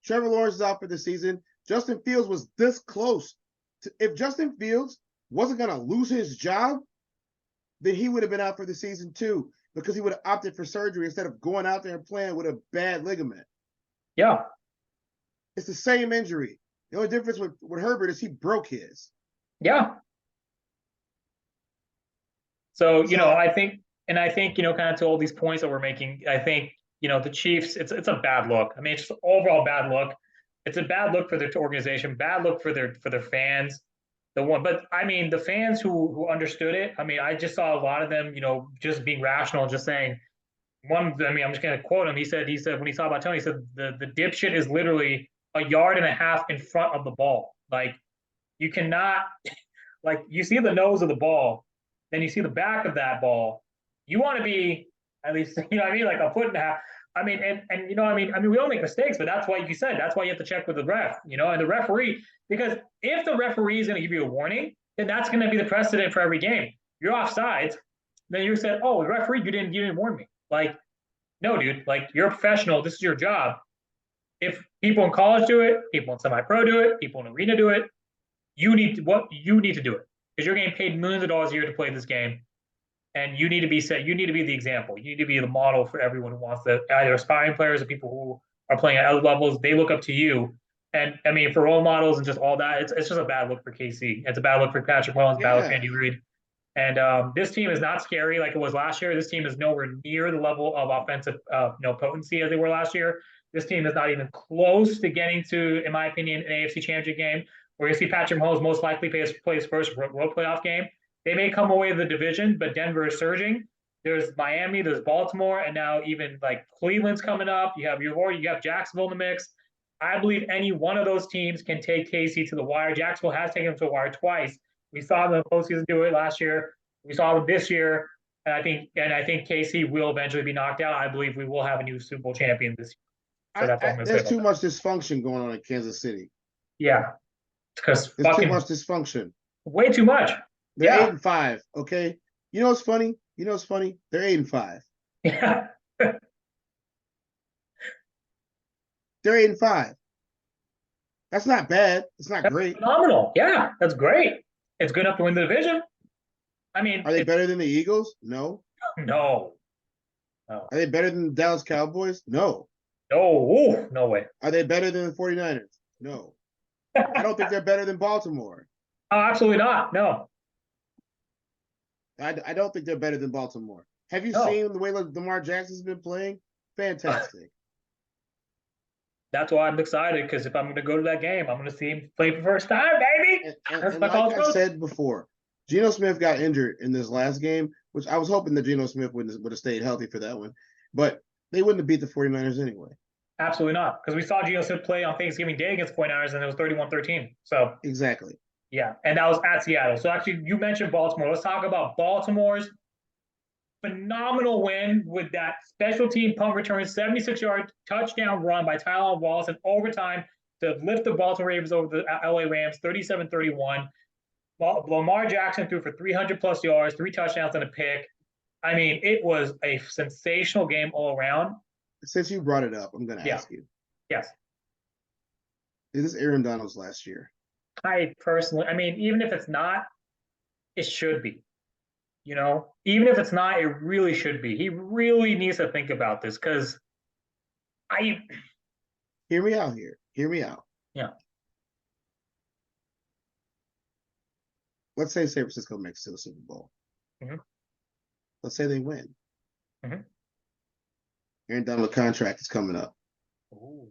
Trevor Lawrence is out for the season. Justin Fields was this close. If Justin Fields wasn't going to lose his job, then he would have been out for the season too, because he would have opted for surgery instead of going out there and playing with a bad ligament. Yeah. It's the same injury. The only difference with Herbert is he broke his. Yeah. So, I think, kind of to all these points that we're making, I think, the Chiefs, it's a bad look. I mean, it's just an overall bad look. It's a bad look for their organization, bad look for their fans. But I mean, the fans who understood it, I mean, I just saw a lot of them, just being rational, just saying, I'm just going to quote him. He said, when he saw about Tony, he said, the dipshit is literally 1.5 yards in front of the ball. Like, you cannot, like, you see the nose of the ball, then you see the back of that ball. You want to be, at least, like 1.5 I mean, and we all make mistakes, but that's why you said that's why you have to check with the ref, and the referee, because if the referee is going to give you a warning, then that's going to be the precedent for every game. You're offsides, then you said, "Oh, the referee, you didn't warn me." Like, no, dude, like you're a professional. This is your job. If people in college do it, people in semi-pro do it, people in arena do it, you need to do it because you're getting paid millions of dollars a year to play this game. And you need to be the example. You need to be the model for everyone who wants to, either aspiring players or people who are playing at other levels. They look up to you. And I mean, for role models and just all that, it's just a bad look for KC. It's a bad look for Patrick Mahomes, bad look for Andy Reid. And this team is not scary like it was last year. This team is nowhere near the level of offensive potency as they were last year. This team is not even close to getting to, in my opinion, an AFC Championship game. We're going to see Patrick Mahomes most likely play his first road playoff game. They may come away with the division, but Denver is surging. There's Miami, there's Baltimore, and now even like Cleveland's coming up. You have Jacksonville in the mix. I believe any one of those teams can take KC to the wire. Jacksonville has taken them to the wire twice. We saw them in the postseason do it last year. We saw them this year, and I think KC will eventually be knocked out. I believe we will have a new Super Bowl champion this year. So that's all I'm going to say. There's too much dysfunction going on in Kansas City. Yeah, because there's too much dysfunction. Way too much. They're 8-5. Okay. You know what's funny? They're 8-5. Yeah. They're 8-5. That's not bad. It's not great. Phenomenal. Yeah, that's great. It's good enough to win the division. I mean, are they better than the Eagles? No. No. Are they better than the Dallas Cowboys? No. No. No way. Are they better than the 49ers? No. I don't think they're better than Baltimore. Oh, absolutely not. No. I don't think they're better than Baltimore. Have you seen the way Lamar Jackson's been playing? Fantastic. That's why I'm excited, because if I'm going to go to that game, I'm going to see him play for the first time, baby. And like I said before, Geno Smith got injured in this last game, which I was hoping that Geno Smith would have stayed healthy for that one. But they wouldn't have beat the 49ers anyway. Absolutely not. Because we saw Geno Smith play on Thanksgiving Day against 49ers and it was 31-13. So Exactly. yeah, and that was at Seattle. So actually, you mentioned Baltimore. Let's talk about Baltimore's phenomenal win with that special team punt return, 76-yard touchdown run by Tyler Wallace in overtime to lift the Baltimore Ravens over the LA Rams, 37-31. Lamar Jackson threw for 300 plus yards, 3 touchdowns and a pick. I mean, it was a sensational game all around. Since you brought it up, I'm going to ask you. Yes. Is this Aaron Donald's last year? I mean, even if it's not, it should be. Even if it's not, it really should be. He really needs to think about this because Hear me out here. Hear me out. Yeah. Let's say San Francisco makes it to the Super Bowl. Mm-hmm. Let's say they win. Mm-hmm. Aaron Donald's contract is coming up. Ooh.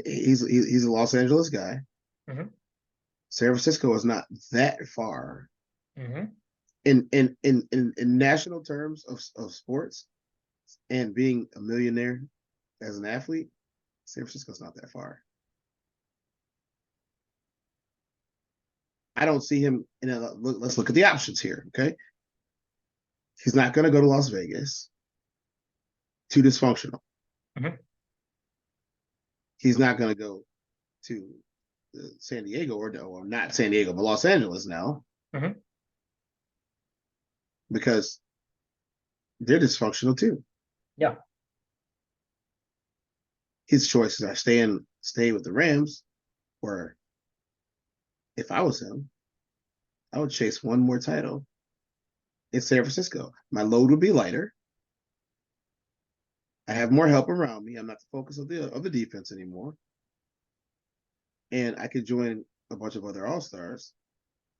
He's a Los Angeles guy. Mm-hmm. San Francisco is not that far. Mm-hmm. In national terms of sports and being a millionaire as an athlete, San Francisco's not that far. I don't see him let's look at the options here, okay? He's not going to go to Las Vegas. Too dysfunctional. Mm-hmm. He's not going to go to San Diego or not San Diego, but Los Angeles now. Mm-hmm. Because they're dysfunctional too. Yeah. His choices are stay with the Rams, or if I was him, I would chase one more title in San Francisco. My load would be lighter. I have more help around me. I'm not the focus of the defense anymore. And I could join a bunch of other all-stars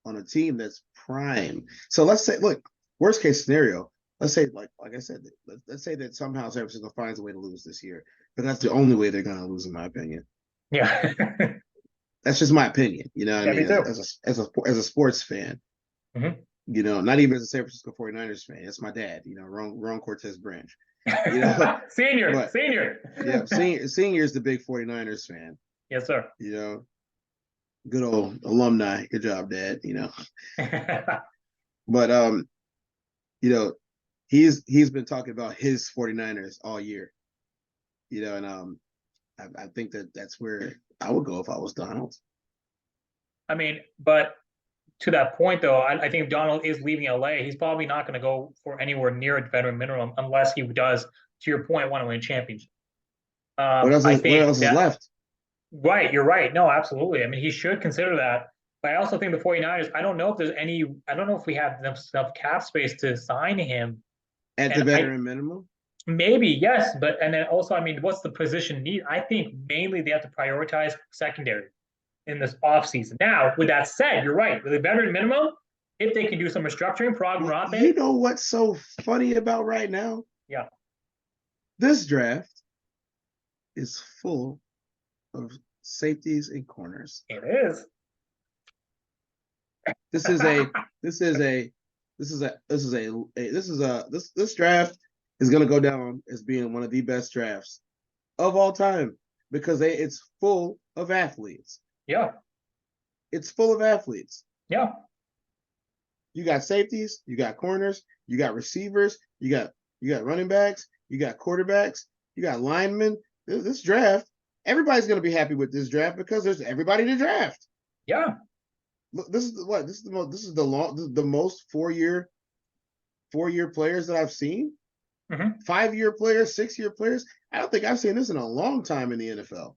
on a team that's prime. So let's say, look, worst case scenario, let's say, like I said, let's say that somehow San Francisco finds a way to lose this year, but that's the only way they're going to lose, in my opinion. Yeah. That's just my opinion. You know what I mean? Me too. As a sports fan, mm-hmm. Not even as a San Francisco 49ers fan. It's my dad, wrong Cortez Branch. Senior. Yeah, senior is the big 49ers fan. Yes, sir. Good old alumni. Good job, Dad. But he's been talking about his 49ers all year. And I think that's where I would go if I was Donald. I mean, but to that point, though, I think Donald is leaving LA. He's probably not going to go for anywhere near a veteran minimum unless he does, to your point, want to win a championship. What else is left? Right, you're right. No, absolutely. I mean, he should consider that. But I also think the 49ers, I don't know if we have enough cap space to sign him. At the veteran minimum? Maybe, yes. And then also, I mean, what's the position need? I think mainly they have to prioritize secondary in this offseason. Now, with that said, you're right. With a veteran minimum, if they can do some restructuring, you know what's so funny about right now? Yeah. This draft is full of safeties and corners. It is. This draft is going to go down as being one of the best drafts of all time because it's full of athletes. Yeah. It's full of athletes. Yeah. You got safeties, you got corners, you got receivers, you got running backs, you got quarterbacks, you got linemen. This draft, everybody's going to be happy with this draft because there's everybody to draft. Yeah. Look, this is the most 4-year players that I've seen. Mm-hmm. 5-year players, 6-year players. I don't think I've seen this in a long time in the NFL.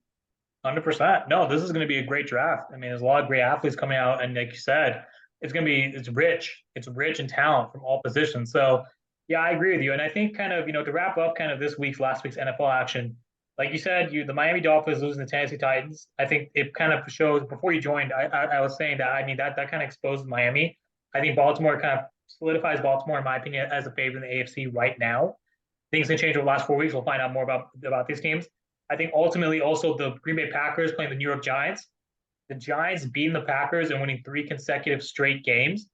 100%. No, this is going to be a great draft. I mean, there's a lot of great athletes coming out, and like you said, it's rich. It's rich in talent from all positions. So, yeah, I agree with you. And I think kind of, to wrap up kind of last week's NFL action, like you said, the Miami Dolphins losing the Tennessee Titans. I think it kind of shows. Before you joined, I was saying that I mean that kind of exposes Miami. I think Baltimore kind of solidifies Baltimore, in my opinion, as a favorite in the AFC right now. Things can change over the last 4 weeks. We'll find out more about these teams. I think ultimately also the Green Bay Packers playing the New York Giants. The Giants beating the Packers and winning 3 consecutive straight games.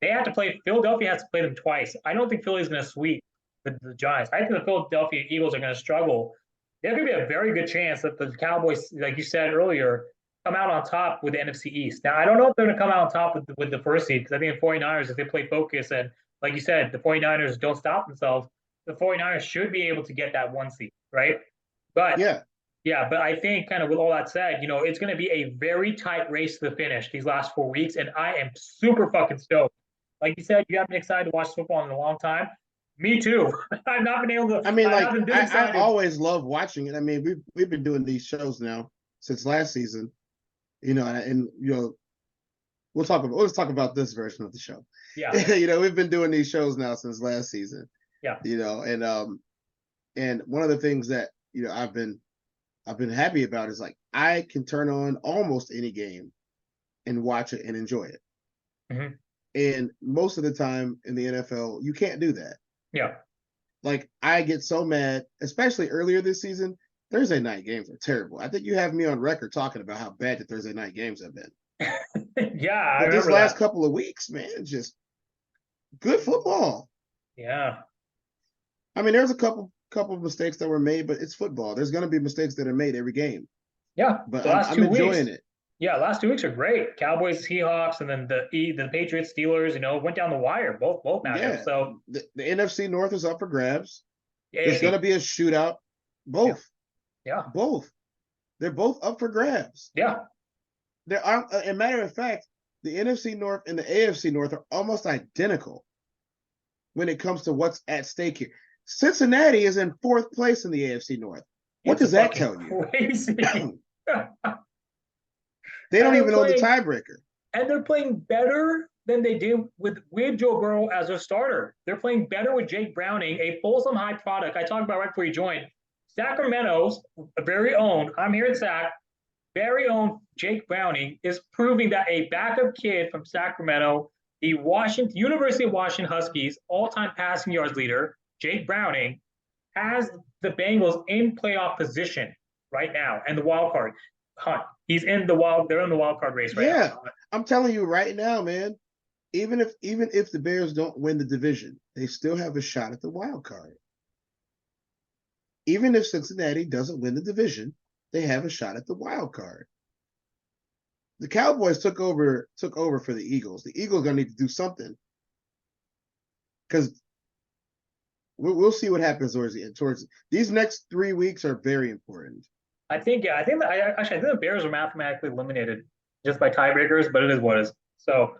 Philadelphia has to play them twice. I don't think Philly's going to sweep with the Giants. I think the Philadelphia Eagles are going to struggle. There's going to be a very good chance that the Cowboys, like you said earlier, come out on top with the NFC East. Now, I don't know if they're going to come out on top with the first seed because I think the 49ers, if they play focus and, like you said, the 49ers don't stop themselves, the 49ers should be able to get that one seed, right? But but I think kind of with all that said, it's going to be a very tight race to the finish these last 4 weeks, and I am super fucking stoked. Like you said, you have been excited to watch football in a long time. Me too. I've not been able to. I mean, I always love watching it. I mean, we've been doing these shows now since last season, and let's talk about this version of the show. Yeah. We've been doing these shows now since last season. Yeah. And one of the things that I've been happy about is like I can turn on almost any game and watch it and enjoy it. Mm-hmm. And most of the time in the NFL, you can't do that. Yeah. Like I get so mad, especially earlier this season. Thursday night games are terrible. I think you have me on record talking about how bad the Thursday night games have been. Yeah. But these last couple of weeks, man, just good football. Yeah. I mean, there's a couple of mistakes that were made, but it's football. There's going to be mistakes that are made every game. Yeah. But I'm enjoying it. Yeah, last 2 weeks are great. Cowboys, Seahawks, and then the Patriots, Steelers, went down the wire, both matchups. Yeah. So the NFC North is up for grabs. Yeah, There's going to be a shootout. Both. Yeah. Both. They're both up for grabs. Yeah. There are, as a matter of fact, the NFC North and the AFC North are almost identical when it comes to what's at stake here. Cincinnati is in 4th place in the AFC North. What does that tell you? Crazy. They don't even know the tiebreaker. And they're playing better than they did with Joe Burrow as a starter. They're playing better with Jake Browning, a Folsom High product. I talked about right before you joined. Sacramento's very own, I'm here in Sac, very own Jake Browning is proving that a backup kid from Sacramento, the University of Washington Huskies all-time passing yards leader, Jake Browning, has the Bengals in playoff position right now and the wild card hunt. They're in the wild card race right now. Yeah, I'm telling you right now, man, even if the Bears don't win the division, they still have a shot at the wild card. Even if Cincinnati doesn't win the division, they have a shot at the wild card. The Cowboys took over for the Eagles. The Eagles are going to need to do something because we'll see what happens towards these next 3 weeks are very important. I think the Bears are mathematically eliminated just by tiebreakers, but it is what it is. So,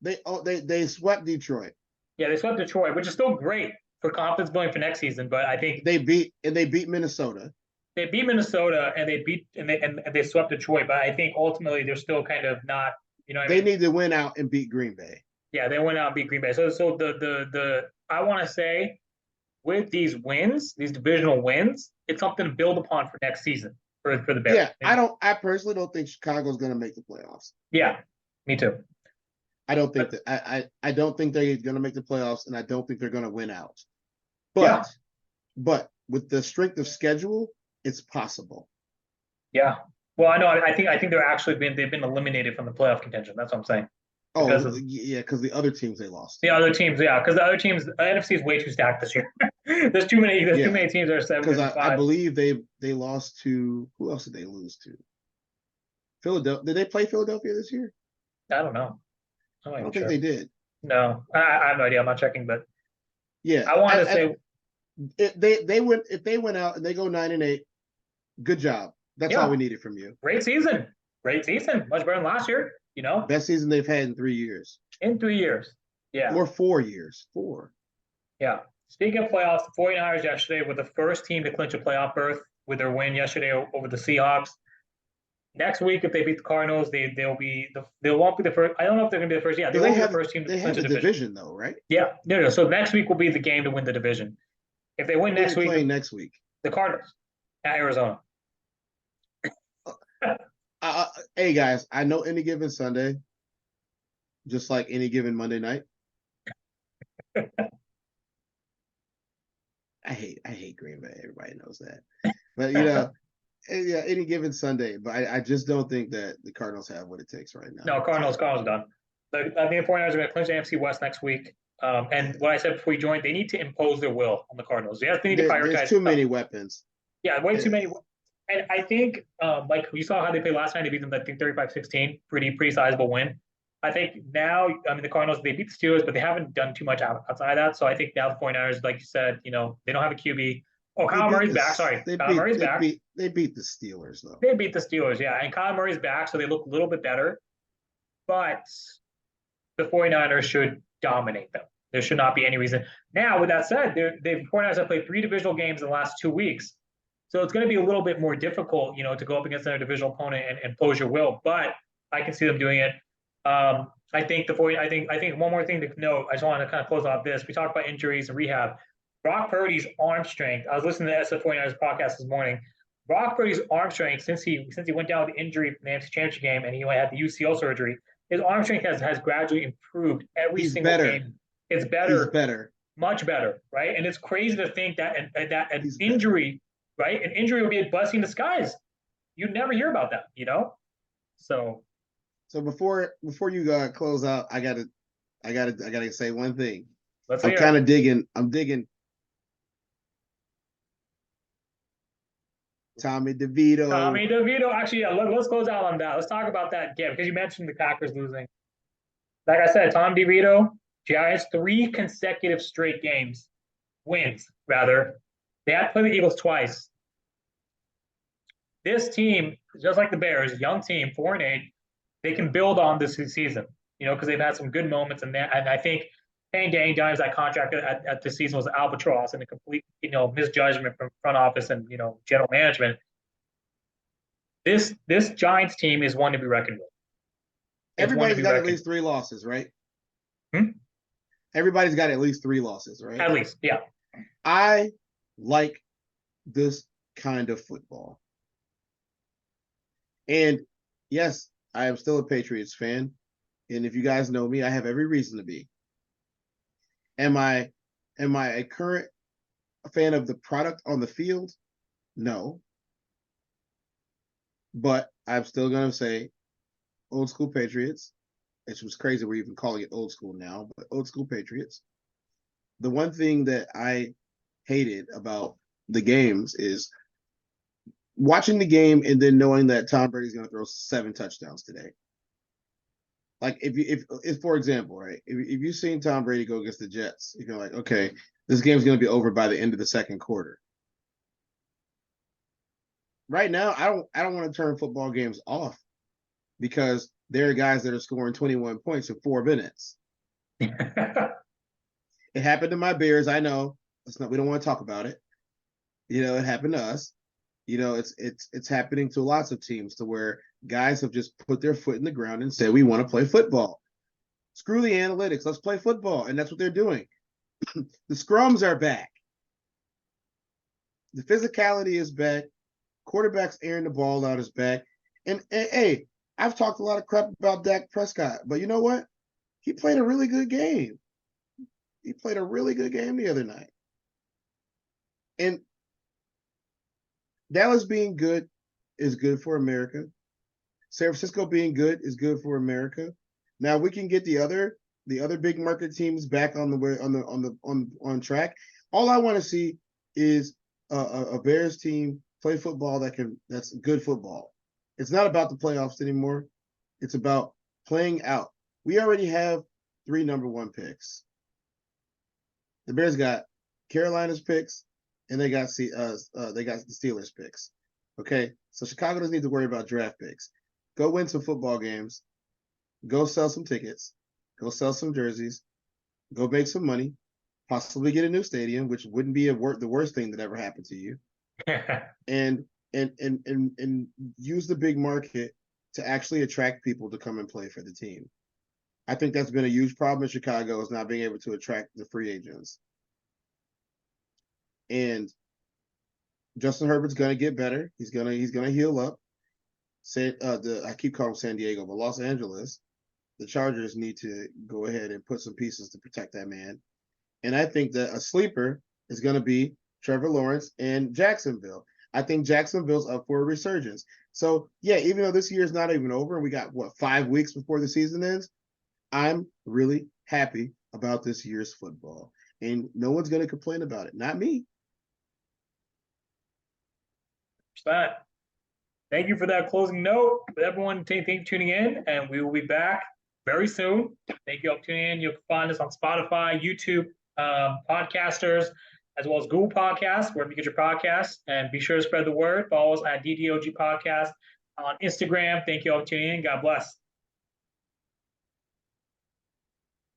they swept Detroit. Yeah, they swept Detroit, which is still great for confidence building for next season. But I think they beat Minnesota. They beat Minnesota and they swept Detroit. But I think ultimately they're still kind of not. They need to win out and beat Green Bay. Yeah, they went out and beat Green Bay. So the I want to say with these wins, these divisional wins, it's something to build upon for next season for the Bears. Yeah, I personally don't think Chicago's going to make the playoffs. Yeah, me too. I don't think that I don't think they're going to make the playoffs, and I don't think they're going to win out. But with the strength of schedule, it's possible. Yeah. Well, I know. I think they've been eliminated from the playoff contention. That's what I'm saying. Because the other teams they lost. The other teams, because the other teams, the NFC is way too stacked this year. There's too many teams that are 7 because I believe they lost to who else did they lose to? Philadelphia. Did they play Philadelphia this year? I don't know. I don't think they did. No, I have no idea. I'm not checking, but yeah, I wanted to say if they went out and they go 9-8, good job. That's all we needed from you. Great season, much better than last year. Best season they've had in 3 years. In 3 years, yeah, or 4 years. 4. Yeah. Speaking of playoffs, the 49ers yesterday were the first team to clinch a playoff berth with their win yesterday over the Seahawks. Next week, if they beat the Cardinals, they won't be the first. I don't know if they're going to be the first. Yeah, they won't be the first team to clinch the division, though, right? Yeah, no. So next week will be the game to win the division. If they win next week, playing next week, the Cardinals at Arizona. Hey guys, I know any given Sunday, just like any given Monday night. I hate Green Bay. Everybody knows that, but any given Sunday. But I just don't think that the Cardinals have what it takes right now. No, Cardinals done. I think the 49ers are going to clinch the NFC West next week. And what I said before you joined, they need to impose their will on the Cardinals. Yes, they need to There's prioritize. too many weapons. Yeah, way too many. And I think, like you saw how they played last night, they beat them, I think 35-16, pretty sizable win. I think now, I mean, the Cardinals, they beat the Steelers, but they haven't done too much outside of that. So I think now the 49ers, like you said, they don't have a QB. Oh, Kyle Murray's back. Sorry. Kyle Murray's back. They beat the Steelers, though. They beat the Steelers, yeah. And Kyle Murray's back, so they look a little bit better. But the 49ers should dominate them. There should not be any reason. Now, with that said, the 49ers have played 3 divisional games in the last 2 weeks. So it's going to be a little bit more difficult, to go up against another divisional opponent and impose your will. But I can see them doing it. I think one more thing to note. I just want to kind of close off this. We talked about injuries and rehab. Brock Purdy's arm strength. I was listening to the SF49ers podcast this morning. Brock Purdy's arm strength since he went down with the injury from the NFC Championship game and he had the UCL surgery. His arm strength has gradually improved every single game. It's better. He's better. Much better, right? And it's crazy to think that an injury. Right? An injury would be a blessing in disguise. You'd never hear about that, So before you close out, I gotta say one thing. I'm digging Tommy DeVito. Actually, yeah, let's close out on that. Let's talk about that game because you mentioned the Packers losing. Like I said, Tom DeVito, Giants 3 consecutive straight wins rather. They have to play the Eagles twice. This team, just like the Bears, young team, 4-8, they can build on this season, because they've had some good moments. And I think paying Danny Dimes that contract at this season was albatross and a complete, misjudgment from front office and, general management. This Giants team is one to be reckoned with. Everybody's got at least 3 losses, right? Everybody's got at least 3 losses, right? At least, yeah. I like this kind of football. And yes, I am still a Patriots fan. And if you guys know me, I have every reason to be. Am I a current fan of the product on the field? No. But I'm still going to say old school Patriots. It was crazy we're even calling it old school now, but old school Patriots. The one thing that I hated about the games is watching the game and then knowing that Tom Brady's going to throw 7 touchdowns today. Like if for example, right, if you've seen Tom Brady go against the Jets, you're like, okay, this game's going to be over by the end of the second quarter. Right now, I don't want to turn football games off because there are guys that are scoring 21 points in 4 minutes. It happened to my Bears. I know. We don't want to talk about it. It happened to us. It's happening to lots of teams to where guys have just put their foot in the ground and said, we want to play football. Screw the analytics. Let's play football. And that's what they're doing. The scrums are back. The physicality is back. Quarterbacks airing the ball out is back. And hey, I've talked a lot of crap about Dak Prescott, but you know what? He played a really good game. He played a really good game the other night. And Dallas being good is good for America. San Francisco being good is good for America. Now we can get the other big market teams back on the way on track. All I want to see is a Bears team play football that's good football. It's not about the playoffs anymore. It's about playing out. We already have 3 number 1 picks. The Bears got Carolina's picks, and they got the Steelers picks. Okay, so Chicago doesn't need to worry about draft picks. Go win some football games. Go sell some tickets. Go sell some jerseys. Go make some money. Possibly get a new stadium, which wouldn't be the worst thing that ever happened to you. and use the big market to actually attract people to come and play for the team. I think that's been a huge problem in Chicago, is not being able to attract the free agents. And Justin Herbert's going to get better. He's gonna heal up. I keep calling San Diego, but Los Angeles, the Chargers need to go ahead and put some pieces to protect that man. And I think that a sleeper is going to be Trevor Lawrence and Jacksonville. I think Jacksonville's up for a resurgence. So, yeah, even though this year is not even over and we got, 5 weeks before the season ends, I'm really happy about this year's football. And no one's going to complain about it. Not me. Thank you for that closing note. For everyone, thank you for tuning in, and we will be back very soon. Thank you all for tuning in. You can find us on Spotify, YouTube, podcasters, as well as Google Podcasts, wherever you get your podcasts. And be sure to spread the word. Follow us at DDOG Podcast on Instagram. Thank you all for tuning in. God bless.